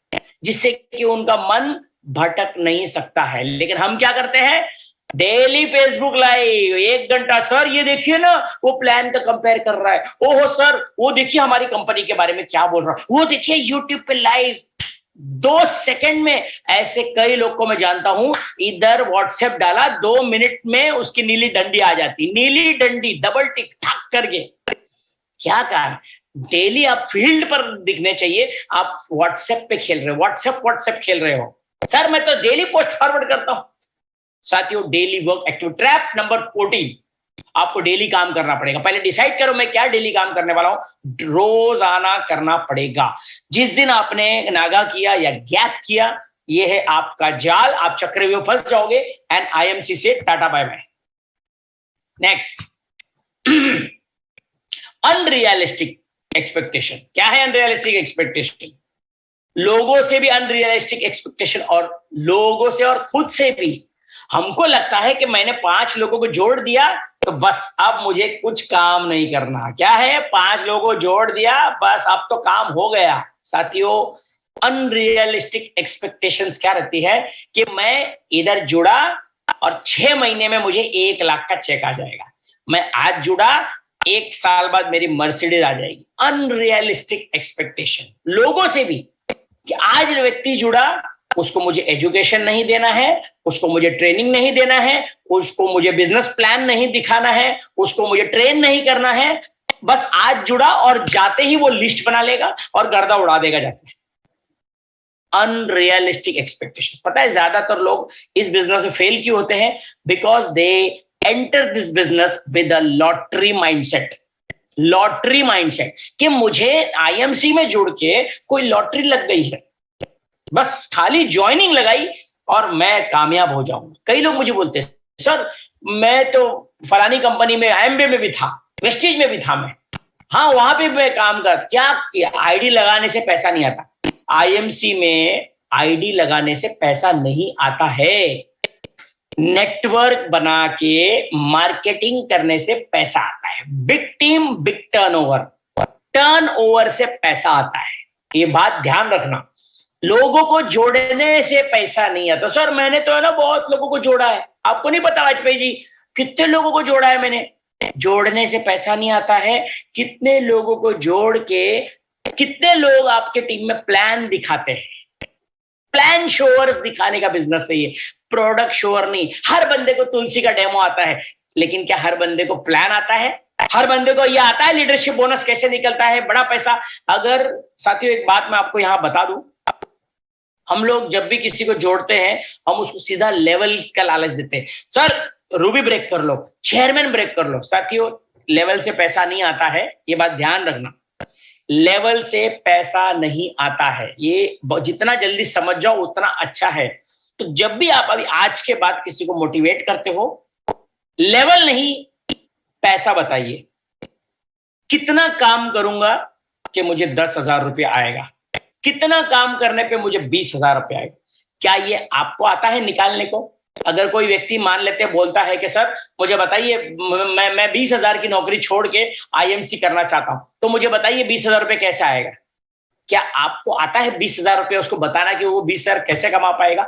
जिससे कि उनका मन भटक नहीं सकता है। लेकिन हम क्या करते हैं? डेली फेसबुक लाइव 1 घंटा, सर ये देखिए ना वो प्लान का कंपेयर कर रहा है, ओहो सर वो देखिए हमारी कंपनी के बारे में क्या बोल रहा है, वो देखिए यूट्यूब पे लाइव 2 सेकंड में। ऐसे कई लोग को मैं जानता हूं, इधर व्हाट्सएप डाला 2 मिनट में उसकी नीली डंडी आ जाती, नीली डंडी डबल टिक ठक करके। क्या कारण? डेली आप फील्ड पर दिखने चाहिए, आप व्हाट्सएप पे खेल रहे हो, व्हाट्सएप खेल रहे हो। सर मैं तो डेली पोस्ट फॉरवर्ड करता हूं। साथियों, daily work active trap number 14, आपको डेली काम करना पड़ेगा। पहले डिसाइड करो मैं क्या डेली काम करने वाला हूं, रोजाना करना पड़ेगा। जिस दिन आपने नागा किया या गैप किया, ये है आपका जाल, आप चक्रव्यूह फंस जाओगे। एंड आईएमसी से tata bye bye. Next, unrealistic expectation. क्या है अनरियलिस्टिक एक्सपेक्टेशन? लोगों से भी अनरियलिस्टिक एक्सपेक्टेशन, और लोगों से और खुद से भी। हमको लगता है कि मैंने 5 लोगों को जोड़ दिया तो बस अब मुझे कुछ काम नहीं करना। क्या है? 5 लोगों को जोड़ दिया, बस अब तो काम हो गया। साथियों, अनरियलिस्टिक एक्सपेक्टेशंस क्या रहती है कि मैं इधर जुड़ा और 6 महीने में मुझे 1 लाख का चेक आ जाएगा। मैं आज जुड़ा, 1 साल बाद मेरी मर्सिडीज आ जाएगी। अनरियलिस्टिक एक्सपेक्टेशन लोगों से भी, कि आज व्यक्ति जुड़ा, उसको मुझे एजुकेशन नहीं देना है, उसको मुझे ट्रेनिंग नहीं देना है, उसको मुझे बिजनेस प्लान नहीं दिखाना है, उसको मुझे ट्रेन नहीं करना है। बस आज जुड़ा और जाते ही वो लिस्ट बना लेगा और गर्दा उड़ा देगा जाके। Unrealistic expectation. पता है ज्यादातर लोग इस बिजनेस में फेल क्यों होते हैं? Because they enter this business with a lottery mindset. Lottery mindset कि मुझे आईएमसी में जुड़ के कोई लॉटरी लग गई है, बस खाली ज्वाइनिंग लगाई और मैं कामयाब हो जाऊंगा। कई लोग मुझे बोलते हैं, सर मैं तो फलानी कंपनी में, एमबे में भी था, वेस्टेज में भी था मैं, हाँ वहां पे मैं काम कर, क्या किया? आईडी लगाने से पैसा नहीं आता। आईएमसी में आईडी लगाने से पैसा नहीं आता है, नेटवर्क बना के मार्केटिंग करने से पैसा आता है। Big team, big turnover, turnover से पैसा आता है। ये बात ध्यान रखना। लोगों को जोड़ने से पैसा नहीं आता। सर मैंने तो है ना बहुत लोगों को जोड़ा है। आपको नहीं पता वाजपेयी जी कितने लोगों को जोड़ा है मैंने? जोड़ने से पैसा नहीं आता है, कितने लोगों को जोड़ के, कितने लोग आपके टीम में प्लान दिखाते हैं। प्लान शोअर्स दिखाने का बिजनेस है ये, प्रोडक्ट शोअर नहीं। हर बंदे को तुलसी का डेमो आता है, लेकिन क्या हर बंदे को प्लान आता है? हर बंदे को यह आता है लीडरशिप बोनस कैसे निकलता है, बड़ा पैसा? अगर साथियों एक बात मैं आपको यहां बता दूं, हम लोग जब भी किसी को जोड़ते हैं, हम उसको सीधा लेवल का लालच देते हैं। सर रूबी ब्रेक कर लो, चेयरमैन ब्रेक कर लो। साथियों, लेवल से पैसा नहीं आता है, ये बात ध्यान रखना। लेवल से पैसा नहीं आता है, ये जितना जल्दी समझ जाओ उतना अच्छा है। तो जब भी आप अभी आज के बाद किसी को मोटिवेट करते हो, लेवल नहीं पैसा बताइए। कितना काम करूंगा कि मुझे 10,000 रुपया आएगा, कितना काम करने पे मुझे 20,000 रुपया आएगा? क्या ये आपको आता है निकालने को? अगर कोई व्यक्ति मान लेते हैं, बोलता है कि सर मुझे बताइए, मैं 20,000 की नौकरी छोड़ के आईएमसी करना चाहता हूं, तो मुझे बताइए 20,000 रुपये कैसे आएगा? क्या आपको आता है 20,000 रुपये उसको बताना कि वो 20,000 कैसे कमा पाएगा?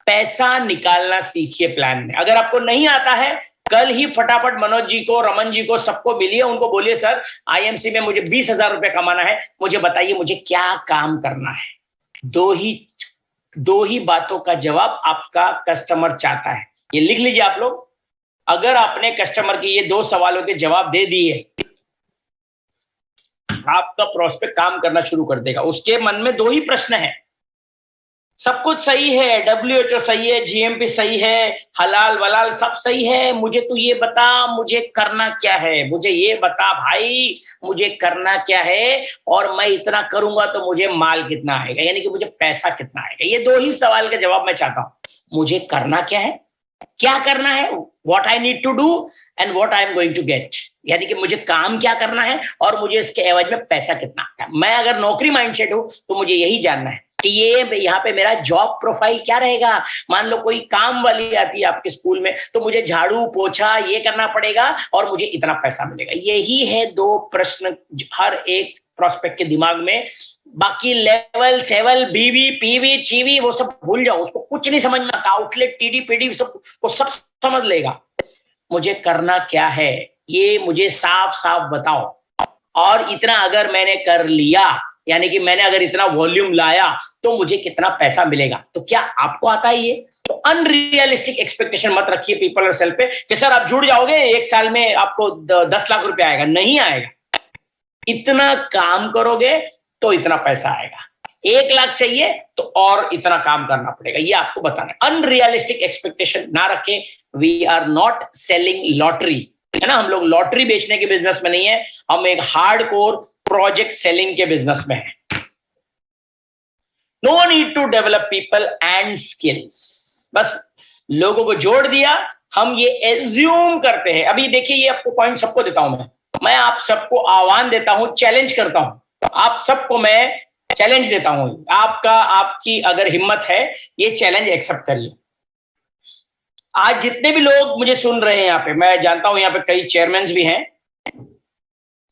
पैसा निकालना सीखिए प्लान में। अगर आपको नहीं आता है, कल ही फटाफट मनोज जी को, रमन जी को, सबको मिलिए, उनको बोलिए सर आईएमसी में मुझे 20,000 रुपये कमाना है, मुझे बताइए मुझे क्या काम करना है। दो ही बातों का जवाब आपका कस्टमर चाहता है। ये लिख लीजिए आप लोग। अगर आपने कस्टमर के ये 2 सवालों के जवाब दे दिए, आपका प्रोस्पेक्ट काम करना शुरू कर देगा। उसके मन में 2 ही प्रश्न है, सब कुछ सही है, WHO सही है, GMP सही है, हलाल वलाल सब सही है, मुझे तू ये बता मुझे करना क्या है, मुझे ये बता भाई मुझे करना क्या है, और मैं इतना करूंगा तो मुझे माल कितना आएगा, यानी कि मुझे पैसा कितना आएगा। ये दो ही सवाल का जवाब मैं चाहता हूं। मुझे करना क्या है, क्या करना है, what I need to do and what I am going to get, यानी कि मुझे काम क्या करना है और मुझे इसके एवज में पैसा कितना आता है। मैं अगर नौकरी माइंडसेट हूं तो मुझे यही जानना है कि ये यहाँ पे मेरा जॉब प्रोफाइल क्या रहेगा। मान लो कोई काम वाली आती है आपके स्कूल में, तो मुझे झाड़ू पोछा ये करना पड़ेगा और मुझे इतना पैसा मिलेगा। यही है दो प्रश्न हर एक प्रोस्पेक्ट के दिमाग में। बाकी लेवल सेवल बीवी पीवी चीवी वो सब भूल जाओ, उसको कुछ नहीं समझ में आता। आउटलेट टीडी पीडी सब वो सब समझ लेगा। मुझे करना क्या है ये मुझे साफ साफ बताओ, और इतना अगर मैंने कर लिया, यानी कि मैंने अगर इतना वॉल्यूम लाया तो मुझे कितना पैसा मिलेगा। तो क्या आपको आता है ये? तो अनरियलिस्टिक एक्सपेक्टेशन मत रखिए पीपल और सेल्फ पे कि सर आप जुड़ जाओगे एक साल में आपको 10 लाख रुपए आएगा। नहीं आएगा। इतना काम करोगे तो इतना पैसा आएगा। 1 लाख चाहिए तो और इतना काम करना पड़ेगा। ये आपको बताना है। अनरियलिस्टिक एक्सपेक्टेशन ना रखें। We are not selling lottery, है ना। हम लोग लॉटरी बेचने के बिजनेस में नहीं है, हम एक हार्डकोर प्रोजेक्ट सेलिंग के बिजनेस में है। No need to develop people and skills. बस लोगों को जोड़ दिया, हम ये एज्यूम करते हैं। अभी देखिए ये आपको पॉइंट सबको देता हूं मैं आप सबको आह्वान देता हूं, चैलेंज करता हूं। आप सबको मैं चैलेंज देता हूं, आपकी अगर हिम्मत है ये चैलेंज एक्सेप्ट करिए। आज जितने भी लोग मुझे सुन रहे हैं यहाँ पे, मैं जानता हूं यहाँ पे कई चेयरमैन भी हैं।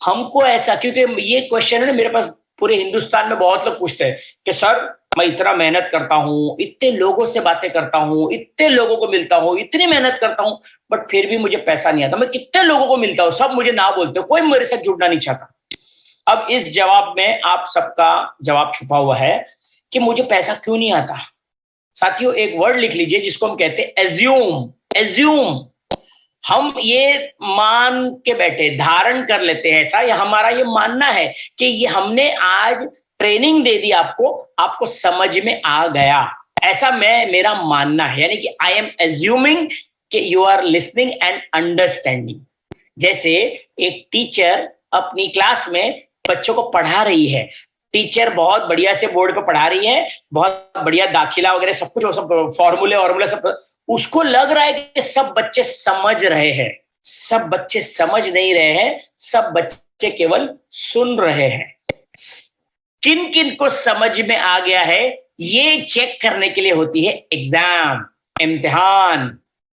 हमको ऐसा, क्योंकि ये क्वेश्चन है ना मेरे पास पूरे हिंदुस्तान में बहुत लोग पूछते हैं कि सर मैं इतना मेहनत करता हूं, इतने लोगों से बातें करता हूं, इतने लोगों को मिलता हूं, इतनी मेहनत करता हूं, बट फिर भी मुझे पैसा नहीं आता। मैं कितने लोगों को मिलता हूं, सब मुझे ना बोलते हो, कोई मेरे साथ जुड़ना नहीं चाहता। अब इस जवाब में आप सबका जवाब छुपा हुआ है कि मुझे पैसा क्यों नहीं आता। साथियों एक वर्ड लिख लीजिए जिसको हम कहते हैं एज्यूम। एज्यूम, हम ये मान के बैठे, धारण कर लेते हैं ऐसा, या हमारा ये मानना है कि ये हमने आज ट्रेनिंग दे दी आपको, आपको समझ में आ गया, ऐसा मेरा मानना है। यानी कि आई एम एज्यूमिंग कि you are listening and understanding. जैसे एक टीचर अपनी क्लास में बच्चों को पढ़ा रही है, टीचर बहुत बढ़िया से बोर्ड पे पढ़ा रही है, बहुत बढ़िया दाखिला वगैरह सब कुछ, वो सब फॉर्मूले सब, उसको लग रहा है कि सब बच्चे समझ रहे हैं। सब बच्चे समझ नहीं रहे हैं, सब बच्चे केवल सुन रहे हैं। किन किन को समझ में आ गया है ये चेक करने के लिए होती है एग्जाम, इम्तिहान,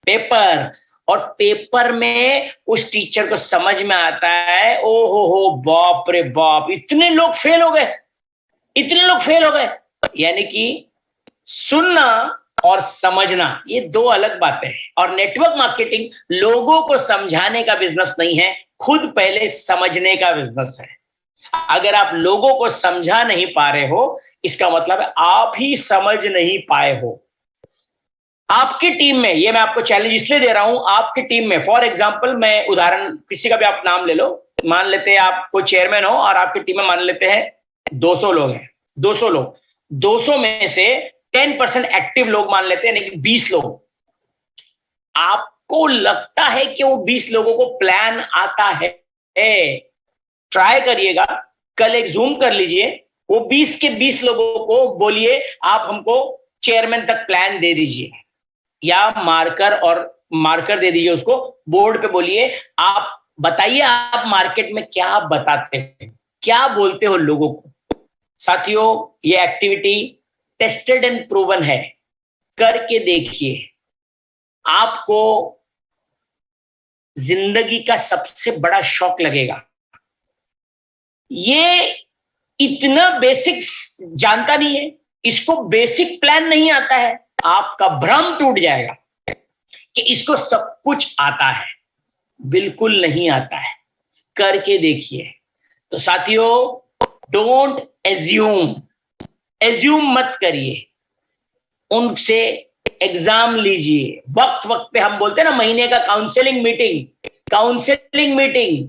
पेपर। और पेपर में उस टीचर को समझ में आता है, ओ हो बाप रे बाप, इतने लोग फेल हो गए, इतने लोग फेल हो गए। यानी कि सुनना और समझना ये दो अलग बातें हैं। और नेटवर्क मार्केटिंग लोगों को समझाने का बिजनेस नहीं है, खुद पहले समझने का बिजनेस है। अगर आप लोगों को समझा नहीं पा रहे हो, इसका मतलब है आप ही समझ नहीं पाए हो। आपकी टीम में, ये मैं आपको चैलेंज इसलिए दे रहा हूं, आपकी टीम में फॉर एग्जांपल, मैं उदाहरण किसी का भी आप नाम ले लो, मान लेते हैं आप कोई चेयरमैन हो और आपकी टीम में मान लेते हैं 200 लोग हैं। 200 लोग, 200 में से 10% एक्टिव लोग मान लेते हैं, यानी कि 20 लोग। आपको लगता है कि वो 20 लोगों को प्लान आता है? ट्राई करिएगा, कल एक जूम कर लीजिए, वो 20 के 20 लोगों को बोलिए आप हमको चेयरमैन तक प्लान दे दीजिए, या मार्कर दे दीजिए उसको, बोर्ड पे बोलिए आप बताइए आप मार्केट में क्या बताते हैं, क्या बोलते हो लोगों को। साथियों ये एक्टिविटी टेस्टेड एंड प्रूवन है, करके देखिए, आपको जिंदगी का सबसे बड़ा शौक लगेगा। ये इतना बेसिक जानता नहीं है, इसको बेसिक प्लान नहीं आता है, आपका भ्रम टूट जाएगा कि इसको सब कुछ आता है। बिल्कुल नहीं आता है, करके देखिए। तो साथियों डोंट एज्यूम, एज्यूम मत करिए, उनसे एग्जाम लीजिए। वक्त वक्त पे हम बोलते हैं ना महीने का काउंसलिंग मीटिंग।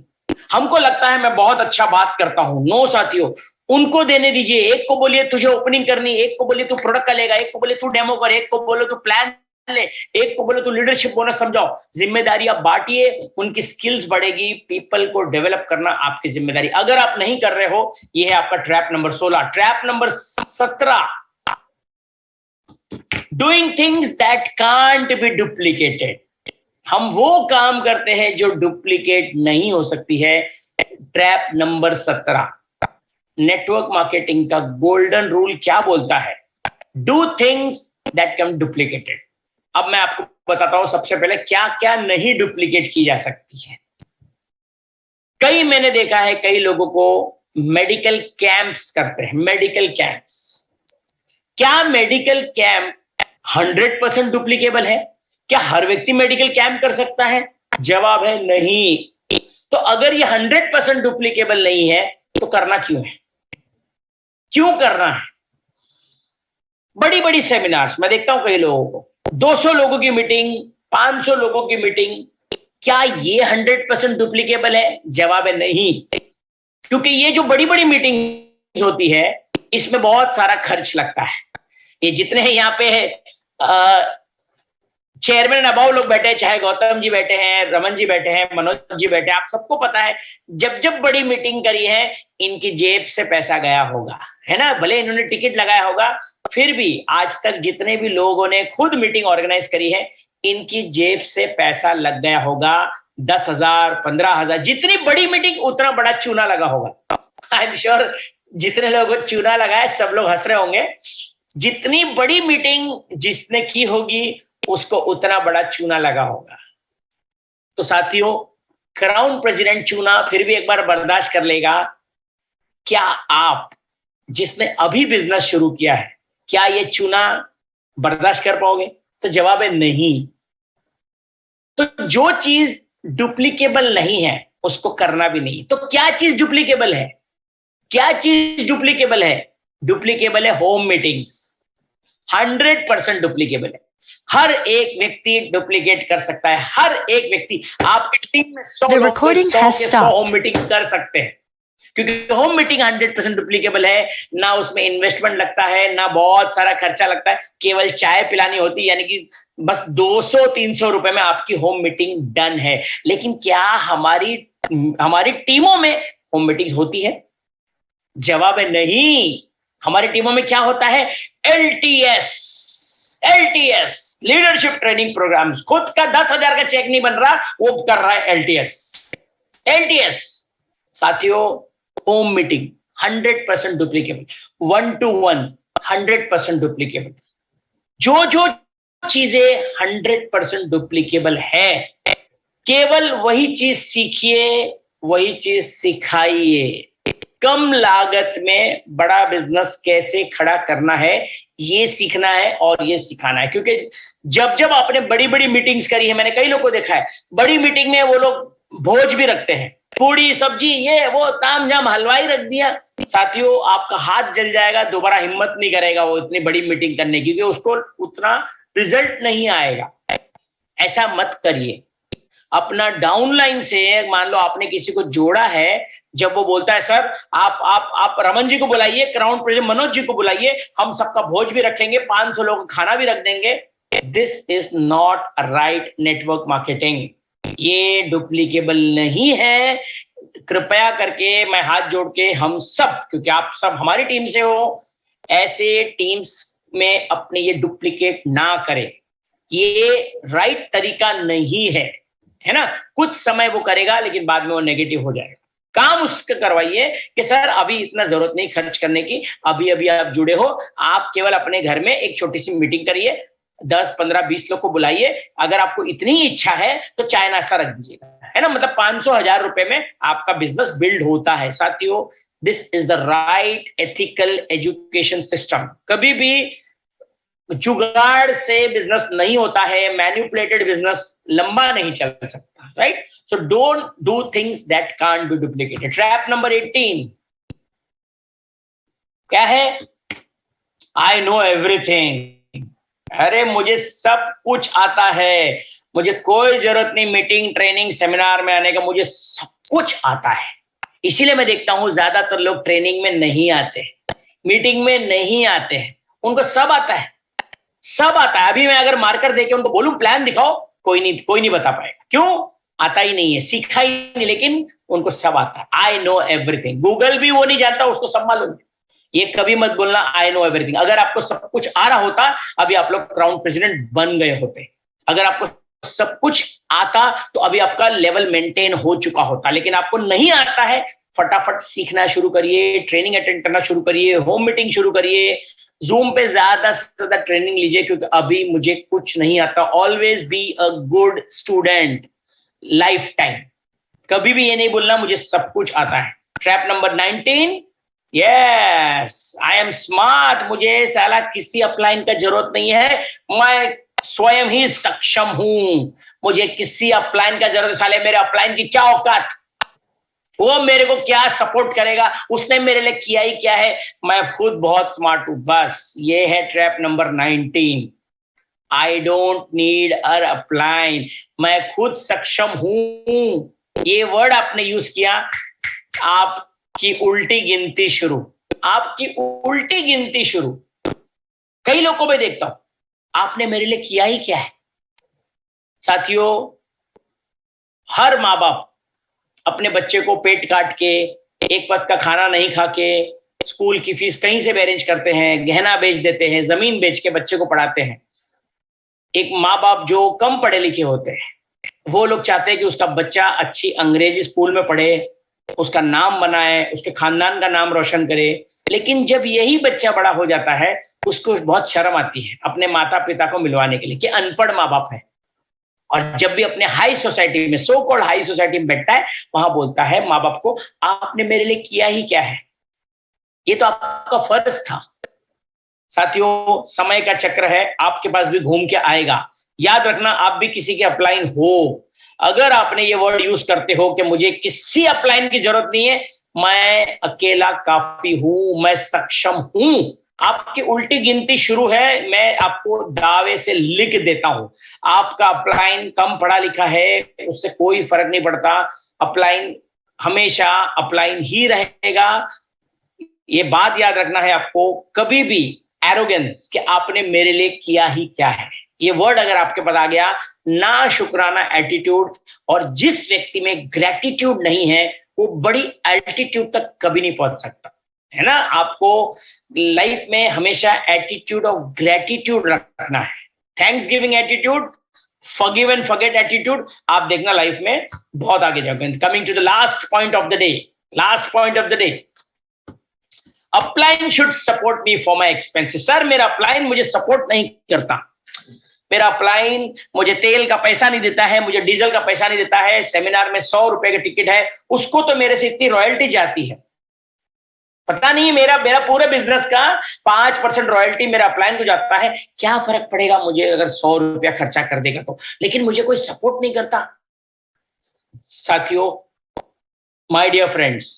हमको लगता है मैं बहुत अच्छा बात करता हूं। नो साथियों, उनको देने दीजिए। एक को बोलिए तुझे ओपनिंग करनी, एक को बोलिए तू प्रोडक्ट का लेगा, एक को बोलिए तू डेमो कर, एक को बोलो तू प्लान ले, एक को बोलो तू लीडरशिप बोनस समझाओ। जिम्मेदारी आप बांटिए, उनकी स्किल्स बढ़ेगी। पीपल को डेवलप करना आपकी जिम्मेदारी। अगर आप नहीं कर रहे हो, ये है आपका trap number 16। Trap number 17, doing things that can't be duplicated. हम वो काम करते हैं जो डुप्लीकेट नहीं हो सकती है। ट्रैप नंबर 17, नेटवर्क मार्केटिंग का गोल्डन रूल क्या बोलता है? Do things that can duplicated. अब मैं आपको बताता हूं सबसे पहले क्या क्या नहीं डुप्लीकेट की जा सकती है। मैंने देखा है कई लोगों को मेडिकल कैंप्स करते हैं। मेडिकल कैंप्स, क्या मेडिकल कैंप 100% डुप्लीकेबल है? क्या हर व्यक्ति मेडिकल कैंप कर सकता है? जवाब है नहीं। तो अगर ये 100% डुप्लीकेबल नहीं है तो करना क्यों है? क्यों करना है? बड़ी बड़ी सेमिनार्स मैं देखता हूं कई लोगों को, 200 लोगों की मीटिंग, 500 लोगों की मीटिंग, क्या ये 100% डुप्लीकेबल है? जवाब है नहीं। क्योंकि ये जो बड़ी बड़ी मीटिंग होती है इसमें बहुत सारा खर्च लगता है। ये जितने हैं यहाँ पे चेयरमैन अबाव लोग बैठे हैं, चाहे गौतम जी बैठे हैं, रमन जी बैठे हैं, मनोज जी बैठे हैं, आप सबको पता है जब जब बड़ी मीटिंग करी है इनकी जेब से पैसा गया होगा, है ना। भले इन्होंने टिकट लगाया होगा, फिर भी आज तक जितने भी लोगों ने खुद मीटिंग ऑर्गेनाइज करी है इनकी जेब से पैसा लग गया होगा। 10,000, 15,000, जितनी बड़ी मीटिंग उतना बड़ा चूना लगा होगा। आई एम श्योर जितने लोगों को चूना लगा है सब लोग हंस रहे होंगे। जितनी बड़ी मीटिंग जिसने की होगी उसको उतना बड़ा चूना लगा होगा। तो साथियों, क्राउन प्रेसिडेंट चूना फिर भी एक बार बर्दाश्त कर लेगा। क्या आप जिसने अभी बिजनेस शुरू किया है, क्या ये चूना बर्दाश्त कर पाओगे? तो जवाब है नहीं। तो जो चीज डुप्लीकेबल नहीं है उसको करना भी नहीं। तो क्या चीज डुप्लीकेबल है? क्या चीज डुप्लीकेबल है? डुप्लीकेबल है होम मीटिंग्स। 100% डुप्लीकेबल है। हर एक व्यक्ति डुप्लीकेट कर सकता है। हर एक व्यक्ति आपकी टीम में 100 लोग 100 होम मीटिंग कर सकते हैं, क्योंकि होम मीटिंग 100% डुप्लीकेबल है। ना उसमें इन्वेस्टमेंट लगता है, ना बहुत सारा खर्चा लगता है, केवल चाय पिलानी होती है, यानी कि बस 200-300 रुपए में आपकी होम मीटिंग डन है। लेकिन क्या हमारी टीमों में होम मीटिंग होती है? जवाब है नहीं। हमारी टीमों में क्या होता है? LTS, leadership training programs. खुद का 10,000 का चेक नहीं बन रहा, वो कर रहा है एलटीएस। साथियों, home meeting 100% duplicable, 1-to-1 100% duplicable. जो चीजें 100% डुप्लीकेबल है, केवल वही चीज सीखिए, वही चीज सिखाइए। कम लागत में बड़ा बिजनेस कैसे खड़ा करना है ये सीखना है और ये सिखाना है। क्योंकि जब आपने बड़ी बड़ी मीटिंग्स करी है, मैंने कई लोगों को देखा है बड़ी मीटिंग में वो लोग भोज भी रखते हैं, पूड़ी सब्जी ये वो ताम झाम हलवाई रख दिया। साथियों, आपका हाथ जल जाएगा, दोबारा हिम्मत नहीं करेगा वो इतनी बड़ी मीटिंग करने की, क्योंकि उसको उतना रिजल्ट नहीं आएगा। ऐसा मत करिए। अपना डाउनलाइन से, मान लो आपने किसी को जोड़ा है, जब वो बोलता है सर आप रमन जी को बुलाइए, क्राउन प्रेसिडेंट मनोज जी को बुलाइए, हम सबका भोज भी रखेंगे, 500 लोगों का खाना भी रख देंगे, this is not right network marketing. ये डुप्लीकेबल नहीं है। कृपया करके मैं हाथ जोड़ के हम सब, क्योंकि आप सब हमारी टीम से हो, ऐसे टीम्स में अपने ये डुप्लीकेट ना करें। ये राइट तरीका नहीं है ना। कुछ समय वो करेगा लेकिन बाद में वो नेगेटिव हो जाएगा। काम उसका करवाइए कि सर अभी इतना जरूरत नहीं खर्च करने की, अभी आप जुड़े हो, आप केवल अपने घर में एक छोटी सी मीटिंग करिए, 10, 15, 20 लोग को बुलाइए। अगर आपको इतनी इच्छा है तो चाय नाश्ता रख दीजिएगा, है ना। मतलब 500-1000 रुपए में आपका बिजनेस बिल्ड होता है। साथियों, this is the right ethical education system. कभी भी जुगाड़ से बिजनेस नहीं होता है, मैन्युपुलेटेड बिजनेस लंबा नहीं चल सकता, right. So don't do things that can't be duplicated. Trap number 18 क्या है? I know everything. अरे मुझे सब कुछ आता है, मुझे कोई जरूरत नहीं मीटिंग, ट्रेनिंग, सेमिनार में आने का, मुझे सब कुछ आता है। इसीलिए मैं देखता हूं ज्यादातर लोग ट्रेनिंग में नहीं आते, मीटिंग में नहीं आते हैं। उनको सब आता है, सब आता है। अभी मैं अगर मार्कर देके उनको बोलूं प्लान दिखाओ, कोई नहीं बता पाएगा। क्यों? आता ही नहीं है, सीखा ही नहीं, लेकिन उनको सब आता है। I know everything. गूगल भी वो नहीं जानता, उसको सब मालूम है। ये कभी मत बोलना आई नो एवरीथिंग। अगर आपको सब कुछ आ रहा होता, अभी आप लोग क्राउन प्रेसिडेंट बन गए होते। अगर आपको सब कुछ आता तो अभी आपका लेवल मेंटेन हो चुका होता, लेकिन आपको नहीं आता है। फटाफट सीखना शुरू करिए, ट्रेनिंग अटेंड करना शुरू करिए, होम मीटिंग शुरू करिए, जूम पे ज्यादा से ज्यादा ट्रेनिंग लीजिए, क्योंकि अभी मुझे कुछ नहीं आता। Always be a good student life time. कभी भी ये नहीं बोलना मुझे सब कुछ आता है। Trap number 19, yes I am smart. मुझे साला किसी अपलाइन का जरूरत नहीं है, मैं स्वयं ही सक्षम हूं। मुझे किसी अपलाइन का जरूरत, साले मेरे अपलाइन की क्या औकात, वो मेरे को क्या सपोर्ट करेगा, उसने मेरे लिए किया ही क्या है, मैं खुद बहुत स्मार्ट हूं। बस ये है trap number 19। I don't need uh upline, मैं खुद सक्षम हूं। ये वर्ड आपने यूज किया, आपकी उल्टी गिनती शुरू, आपकी उल्टी गिनती शुरू। कई लोगों को मैं देखता हूं, आपने मेरे लिए किया ही क्या है। साथियों, हर माँ बाप अपने बच्चे को पेट काट के, एक वक्त का खाना नहीं खा के, स्कूल की फीस कहीं से भी अरेंज करते हैं, गहना बेच देते हैं, जमीन बेच के बच्चे को पढ़ाते हैं। एक माँ बाप जो कम पढ़े लिखे होते हैं, वो लोग चाहते हैं कि उसका बच्चा अच्छी अंग्रेजी स्कूल में पढ़े, उसका नाम बनाए, उसके खानदान का नाम रोशन करे। लेकिन जब यही बच्चा बड़ा हो जाता है, उसको बहुत शर्म आती है अपने माता पिता को मिलवाने के लिए कि अनपढ़ माँ बाप है। और जब भी अपने हाई सोसाइटी में, सो कॉल्ड हाई सोसाइटी में बैठता है, वहां बोलता है माँ बाप को, आपने मेरे लिए किया ही क्या है, ये तो आपका फर्ज था। साथियों, समय का चक्र है, आपके पास भी घूम के आएगा। याद रखना, आप भी किसी के अपलाइन हो। अगर आपने ये वर्ड यूज करते हो कि मुझे किसी अपलाइन की जरूरत नहीं है, मैं अकेला काफी हूं, मैं सक्षम हूं, आपकी उल्टी गिनती शुरू है। मैं आपको दावे से लिख देता हूं, आपका अपलाइन कम पढ़ा लिखा है, उससे कोई फर्क नहीं पड़ता। अपलाइन हमेशा अपलाइन ही रहेगा। ये बात याद रखना है आपको, कभी भी एरोगेंस कि आपने मेरे लिए किया ही क्या है, ये वर्ड अगर आपके पास आ गया, ना शुक्राना एटीट्यूड, और जिस व्यक्ति में ग्रेटिट्यूड नहीं है, वो बड़ी एल्टीट्यूड तक कभी नहीं पहुंच सकता, है ना। आपको लाइफ में हमेशा एटीट्यूड ऑफ ग्रेटिट्यूड रखना है, thanks giving attitude, forgive and forget attitude. आप देखना लाइफ में बहुत आगे जाओगे। Coming to the last point of the day, last point of the day, upline should support me for my expenses. Sir, मेरा upline मुझे सपोर्ट नहीं करता, मेरा अपलाइन मुझे तेल का पैसा नहीं देता है, मुझे डीजल का पैसा नहीं देता है, सेमिनार में 100 रुपए का टिकट है, उसको तो मेरे से इतनी रॉयल्टी जाती है। पता नहीं, मेरा पूरे बिजनेस का 5% रॉयल्टी मेरा अपलाइन को जाता है। क्या फर्क पड़ेगा मुझे अगर 100 रुपया खर्चा कर देगा तो, लेकिन मुझे कोई सपोर्ट नहीं करता। साथियों, माय डियर फ्रेंड्स,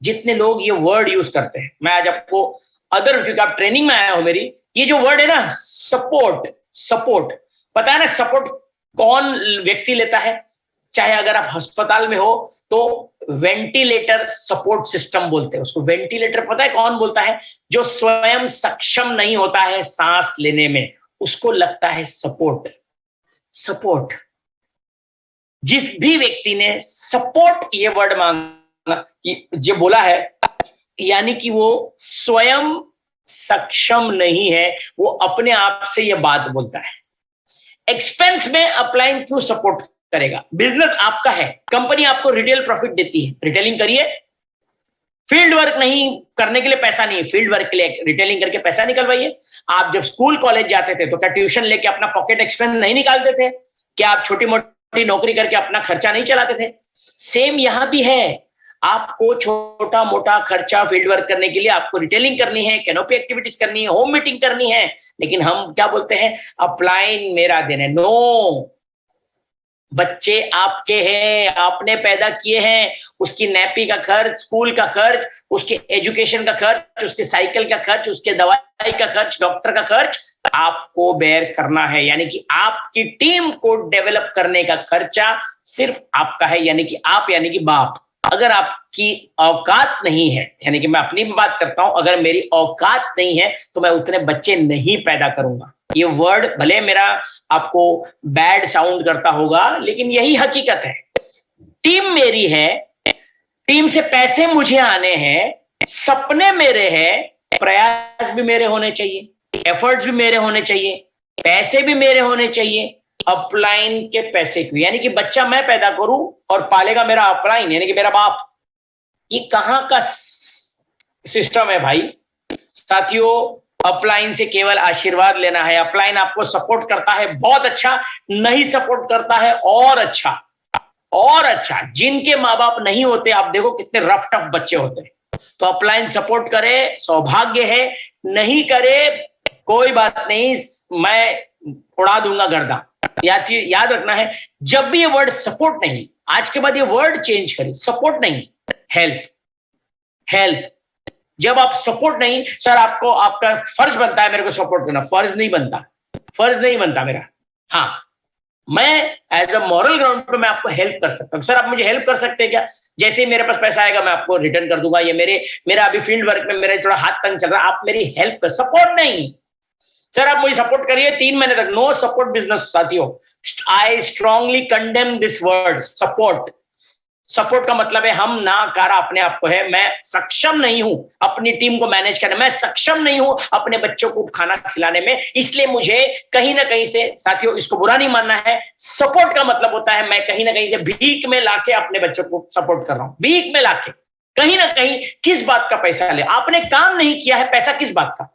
जितने लोग ये वर्ड यूज करते हैं, मैं आज आपको क्योंकि आप ट्रेनिंग में आया हो मेरी, ये जो वर्ड है ना सपोर्ट, सपोर्ट, पता है ना सपोर्ट कौन व्यक्ति लेता है? चाहे अगर आप अस्पताल में हो तो वेंटिलेटर सपोर्ट सिस्टम बोलते हैं उसको। वेंटिलेटर पता है कौन बोलता है? जो स्वयं सक्षम नहीं होता है सांस लेने में, उसको लगता है सपोर्ट। सपोर्ट, जिस भी व्यक्ति ने सपोर्ट ये वर्ड मांगा, जो बोला है, यानी कि वो स्वयं सक्षम नहीं है, वो अपने आप से ये बात बोलता है। एक्सपेंस में अपलाइन क्यों सपोर्ट करेगा? बिजनेस आपका है, कंपनी आपको रिटेल प्रॉफिट देती है, रिटेलिंग करिए। फील्ड वर्क नहीं करने के लिए पैसा नहीं है, फील्ड वर्क के लिए रिटेलिंग करके पैसा निकलवाइए। आप जब स्कूल कॉलेज जाते थे तो क्या ट्यूशन लेके अपना पॉकेट एक्सपेंस नहीं निकालते थे? क्या आप छोटी मोटी नौकरी करके अपना खर्चा नहीं चलाते थे? सेम यहां भी है, आपको छोटा मोटा खर्चा फील्ड वर्क करने के लिए आपको रिटेलिंग करनी है, कैनोपी एक्टिविटीज करनी है, होम मीटिंग करनी है, लेकिन हम क्या बोलते हैं? अपलाइन मेरा देने। नो, बच्चे आपके हैं, आपने पैदा किए हैं, उसकी नैपी का खर्च, स्कूल का खर्च, उसके एजुकेशन का खर्च, उसके साइकिल का खर्च, उसके दवाई का खर्च, डॉक्टर का खर्च आपको बेयर करना है। यानी कि आपकी टीम को डेवलप करने का खर्चा सिर्फ आपका है, यानी कि आप, यानी कि बाप। अगर आपकी औकात नहीं है, यानी कि मैं अपनी बात करता हूं, अगर मेरी औकात नहीं है तो मैं उतने बच्चे नहीं पैदा करूंगा। ये वर्ड भले मेरा आपको बैड साउंड करता होगा, लेकिन यही हकीकत है। टीम मेरी है, टीम से पैसे मुझे आने हैं, सपने मेरे हैं, प्रयास भी मेरे होने चाहिए, एफर्ट्स भी मेरे होने चाहिए, पैसे भी मेरे होने चाहिए। अपलाइन के पैसे क्यों, यानी कि बच्चा मैं पैदा करूं और पालेगा मेरा अपलाइन, यानी कि मेरा बाप। ये कहां का सिस्टम है भाई? साथियों, अपलाइन से केवल आशीर्वाद लेना है। अपलाइन आपको सपोर्ट करता है, बहुत अच्छा, नहीं सपोर्ट करता है और अच्छा, और अच्छा। जिनके माँ बाप नहीं होते, आप देखो कितने रफ टफ बच्चे होते हैं। तो अपलाइन सपोर्ट करे, सौभाग्य है, नहीं करे कोई बात नहीं, मैं उड़ा दूंगा गर्दा। याद रखना है, जब भी ये वर्ड सपोर्ट नहीं, आज के बाद ये वर्ड चेंज करें, सपोर्ट नहीं, हेल्प। हेल्प, जब आप सपोर्ट नहीं, सर आपको आपका फर्ज बनता है मेरे को सपोर्ट करना, फर्ज नहीं बनता, फर्ज नहीं बनता मेरा। हाँ, मैं एज अ मॉरल ग्राउंड पे मैं आपको हेल्प कर सकता हूं। सर आप मुझे हेल्प कर सकते हैं क्या? जैसे ही मेरे पास पैसा आएगा मैं आपको रिटर्न कर दूंगा। ये मेरा अभी फील्ड वर्क में मेरा थोड़ा हाथ तंग चल रहा है, आप मेरी हेल्प कर, सपोर्ट नहीं। सर आप मुझे सपोर्ट करिए 3 महीने तक, नो सपोर्ट बिजनेस। साथियों, I strongly condemn this word support. Support का मतलब है हम नाकारा अपने आप को है, मैं सक्षम नहीं हूं अपनी टीम को मैनेज करने, मैं सक्षम नहीं हूं अपने बच्चों को खाना खिलाने में, इसलिए मुझे कहीं ना कहीं से, साथियों इसको बुरा नहीं मानना है, सपोर्ट का मतलब होता है मैं कहीं ना कहीं से भीख में लाके अपने बच्चों को सपोर्ट कर रहा हूं। भीख में लाके, कहीं ना कहीं, किस बात का पैसा ले? आपने काम नहीं किया है, पैसा किस बात का?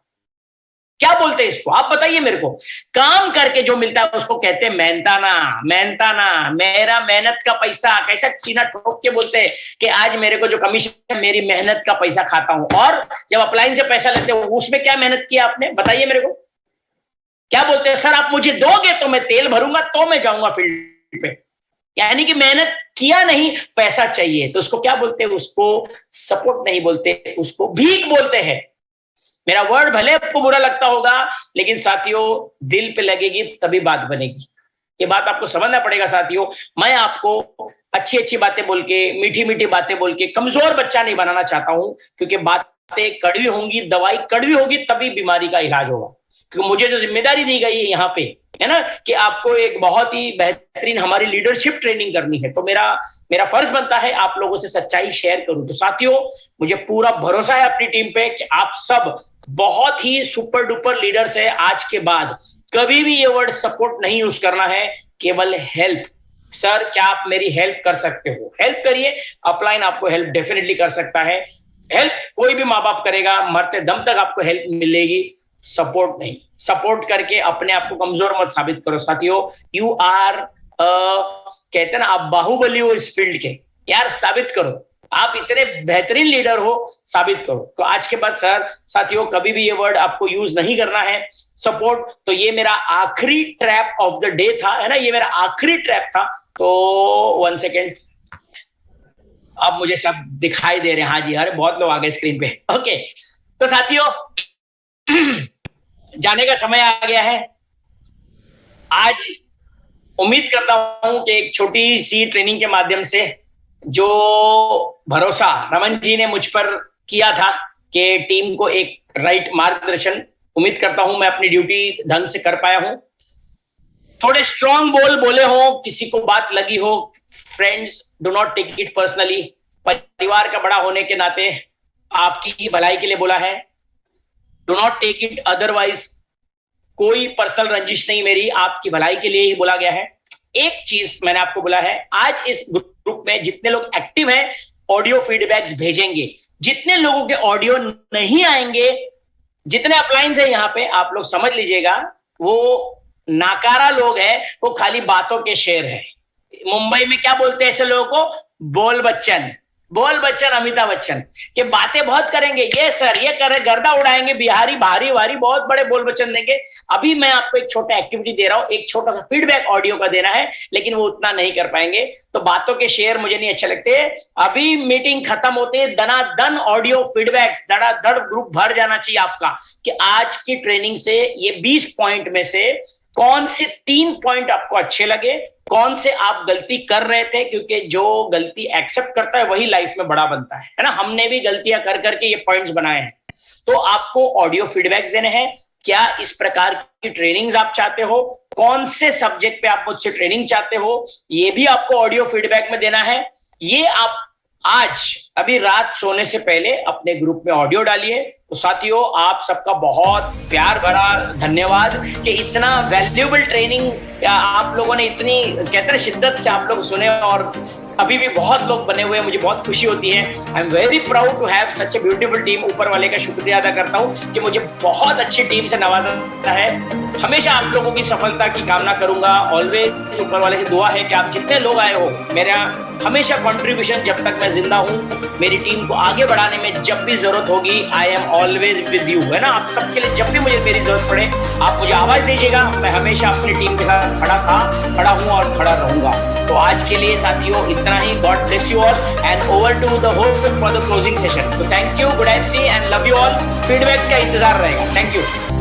क्या बोलते हैं इसको, आप बताइए मेरे को। काम करके जो मिलता है उसको कहते हैं मेहनताना। मेहनताना, मेरा मेहनत का पैसा। कैसा सीना ठोक के बोलते हैं कि आज मेरे को जो कमीशन है मेरी मेहनत का पैसा खाता हूं। और जब अपलाइन से पैसा लेते हो उसमें क्या मेहनत किया आपने, बताइए मेरे को। क्या बोलते हैं, सर आप मुझे दोगे तो मैं तेल भरूंगा, तो मैं जाऊंगा फील्ड पे। यानी कि मेहनत किया नहीं, पैसा चाहिए, तो उसको क्या बोलते हैं? उसको सपोर्ट नहीं बोलते, उसको भीख बोलते हैं। मेरा वर्ड भले आपको बुरा लगता होगा, लेकिन साथियों दिल पे लगेगी तभी बात बनेगी। ये बात आपको समझना पड़ेगा साथियों। मैं आपको अच्छी अच्छी बातें बोल के, मीठी मीठी बातें बोल के कमजोर बच्चा नहीं बनाना चाहता हूं, क्योंकि बातें कड़वी होंगी, दवाई कड़वी होगी, तभी बीमारी का इलाज होगा। क्योंकि मुझे जो जिम्मेदारी दी गई है यहाँ पे, है ना, कि आपको एक बहुत ही बेहतरीन हमारी लीडरशिप ट्रेनिंग करनी है, तो मेरा फर्ज बनता है आप लोगों से सच्चाई शेयर करूं। तो साथियों, मुझे पूरा भरोसा है अपनी टीम पे कि आप सब बहुत ही सुपर डुपर लीडर्स है। आज के बाद कभी भी ये वर्ड सपोर्ट नहीं यूज करना है, केवल हेल्प। सर क्या आप मेरी हेल्प कर सकते हो? हेल्प करिए, अपलाइन आपको हेल्प डेफिनेटली कर सकता है। हेल्प कोई भी माँ बाप करेगा, मरते दम तक आपको हेल्प मिलेगी, सपोर्ट नहीं। सपोर्ट करके अपने आप को कमजोर मत साबित करो साथियों। यू आर कहते हैं ना, आप बाहुबली हो इस फील्ड के, यार साबित करो, आप इतने बेहतरीन लीडर हो, साबित करो। तो आज के बाद सर, साथियों कभी भी ये वर्ड आपको यूज नहीं करना है, सपोर्ट। तो ये मेरा आखिरी ट्रैप ऑफ द डे था, है ना, ये मेरा आखिरी ट्रैप था। तो 1 सेकेंड, अब मुझे सब दिखाई दे रहे हैं। हाँ जी, अरे बहुत लोग आ गए स्क्रीन पे। ओके, तो साथियों जाने का समय आ गया है। आज उम्मीद करता हूं कि एक छोटी सी ट्रेनिंग के माध्यम से जो भरोसा रमन जी ने मुझ पर किया था कि टीम को एक राइट मार्गदर्शन, उम्मीद करता हूं मैं अपनी ड्यूटी ढंग से कर पाया हूं। थोड़े स्ट्रांग बोले हो, किसी को बात लगी हो, friends do not take it personally. परिवार का बड़ा होने के नाते आपकी ही भलाई के लिए बोला है, do not take it otherwise. कोई पर्सनल रंजिश नहीं मेरी, आपकी भलाई के लिए ही बोला गया है। एक चीज मैंने आपको बोला है, आज इस ग्रुप में जितने लोग एक्टिव हैं ऑडियो फीडबैक्स भेजेंगे, जितने लोगों के ऑडियो नहीं आएंगे, जितने अपलाइंस है यहाँ पे, आप लोग समझ लीजिएगा वो नाकारा लोग हैं, वो खाली बातों के शेर है। मुंबई में क्या बोलते हैं ऐसे लोगों को? बोल बच्चन, बोल बच्चन, अमिताभ बच्चन के बातें बहुत करेंगे, ये सर ये करे, गर्दा उड़ाएंगे, बिहारी भारी भारी बहुत बड़े बोल बच्चन देंगे। अभी मैं आपको एक छोटा एक्टिविटी दे रहा हूं, एक छोटा सा फीडबैक ऑडियो का देना है, लेकिन वो उतना नहीं कर पाएंगे। तो बातों के शेयर मुझे नहीं अच्छे लगते। अभी मीटिंग खत्म होते हैं, दनादन ऑडियो फीडबैक्स, धड़ाधड़ ग्रुप भर जाना चाहिए आपका, कि आज की ट्रेनिंग से ये 20 पॉइंट में से कौन से 3 पॉइंट आपको अच्छे लगे, कौन से आप गलती कर रहे थे, क्योंकि जो गलती एक्सेप्ट करता है वही लाइफ में बड़ा बनता है ना। हमने भी गलतियां कर करके ये पॉइंट्स बनाए हैं। तो आपको ऑडियो फीडबैक्स देने हैं। क्या इस प्रकार की ट्रेनिंग्स आप चाहते हो, कौन से सब्जेक्ट पे आप मुझसे ट्रेनिंग चाहते हो, ये भी आपको ऑडियो फीडबैक में देना है। ये आप आज अभी रात सोने से पहले अपने ग्रुप में ऑडियो डालिए। तो साथियों, आप सबका बहुत प्यार भरा धन्यवाद कि इतना वैल्यूएबल ट्रेनिंग आप लोगों ने इतनी कहते हैं शिद्दत से आप लोग सुने, और अभी भी बहुत लोग बने हुए हैं। मुझे बहुत खुशी होती है। I am very proud to have such a beautiful team. ऊपर वाले का शुक्रिया अदा करता हूं कि मुझे बहुत अच्छी टीम से नवाजा है। हमेशा आप लोगों की सफलता की कामना करूंगा। ऑलवेज ऊपर वाले से दुआ है कि आप जितने लोग आए हो, मेरा हमेशा कंट्रीब्यूशन जब तक मैं जिंदा हूं, मेरी टीम को आगे बढ़ाने में जब भी जरूरत होगी, I am always with you, है ना। आप सबके लिए जब भी मुझे मेरी जरूरत पड़े आप मुझे आवाज दीजिएगा। मैं हमेशा अपनी टीम के साथ खड़ा था, खड़ा हूं और खड़ा रहूंगा। तो आज के लिए साथियों इतना ही। God bless you all and over to the host for the closing session. तो thank you, good night, see and love you all. Feedback का इंतजार रहेगा। Thank you.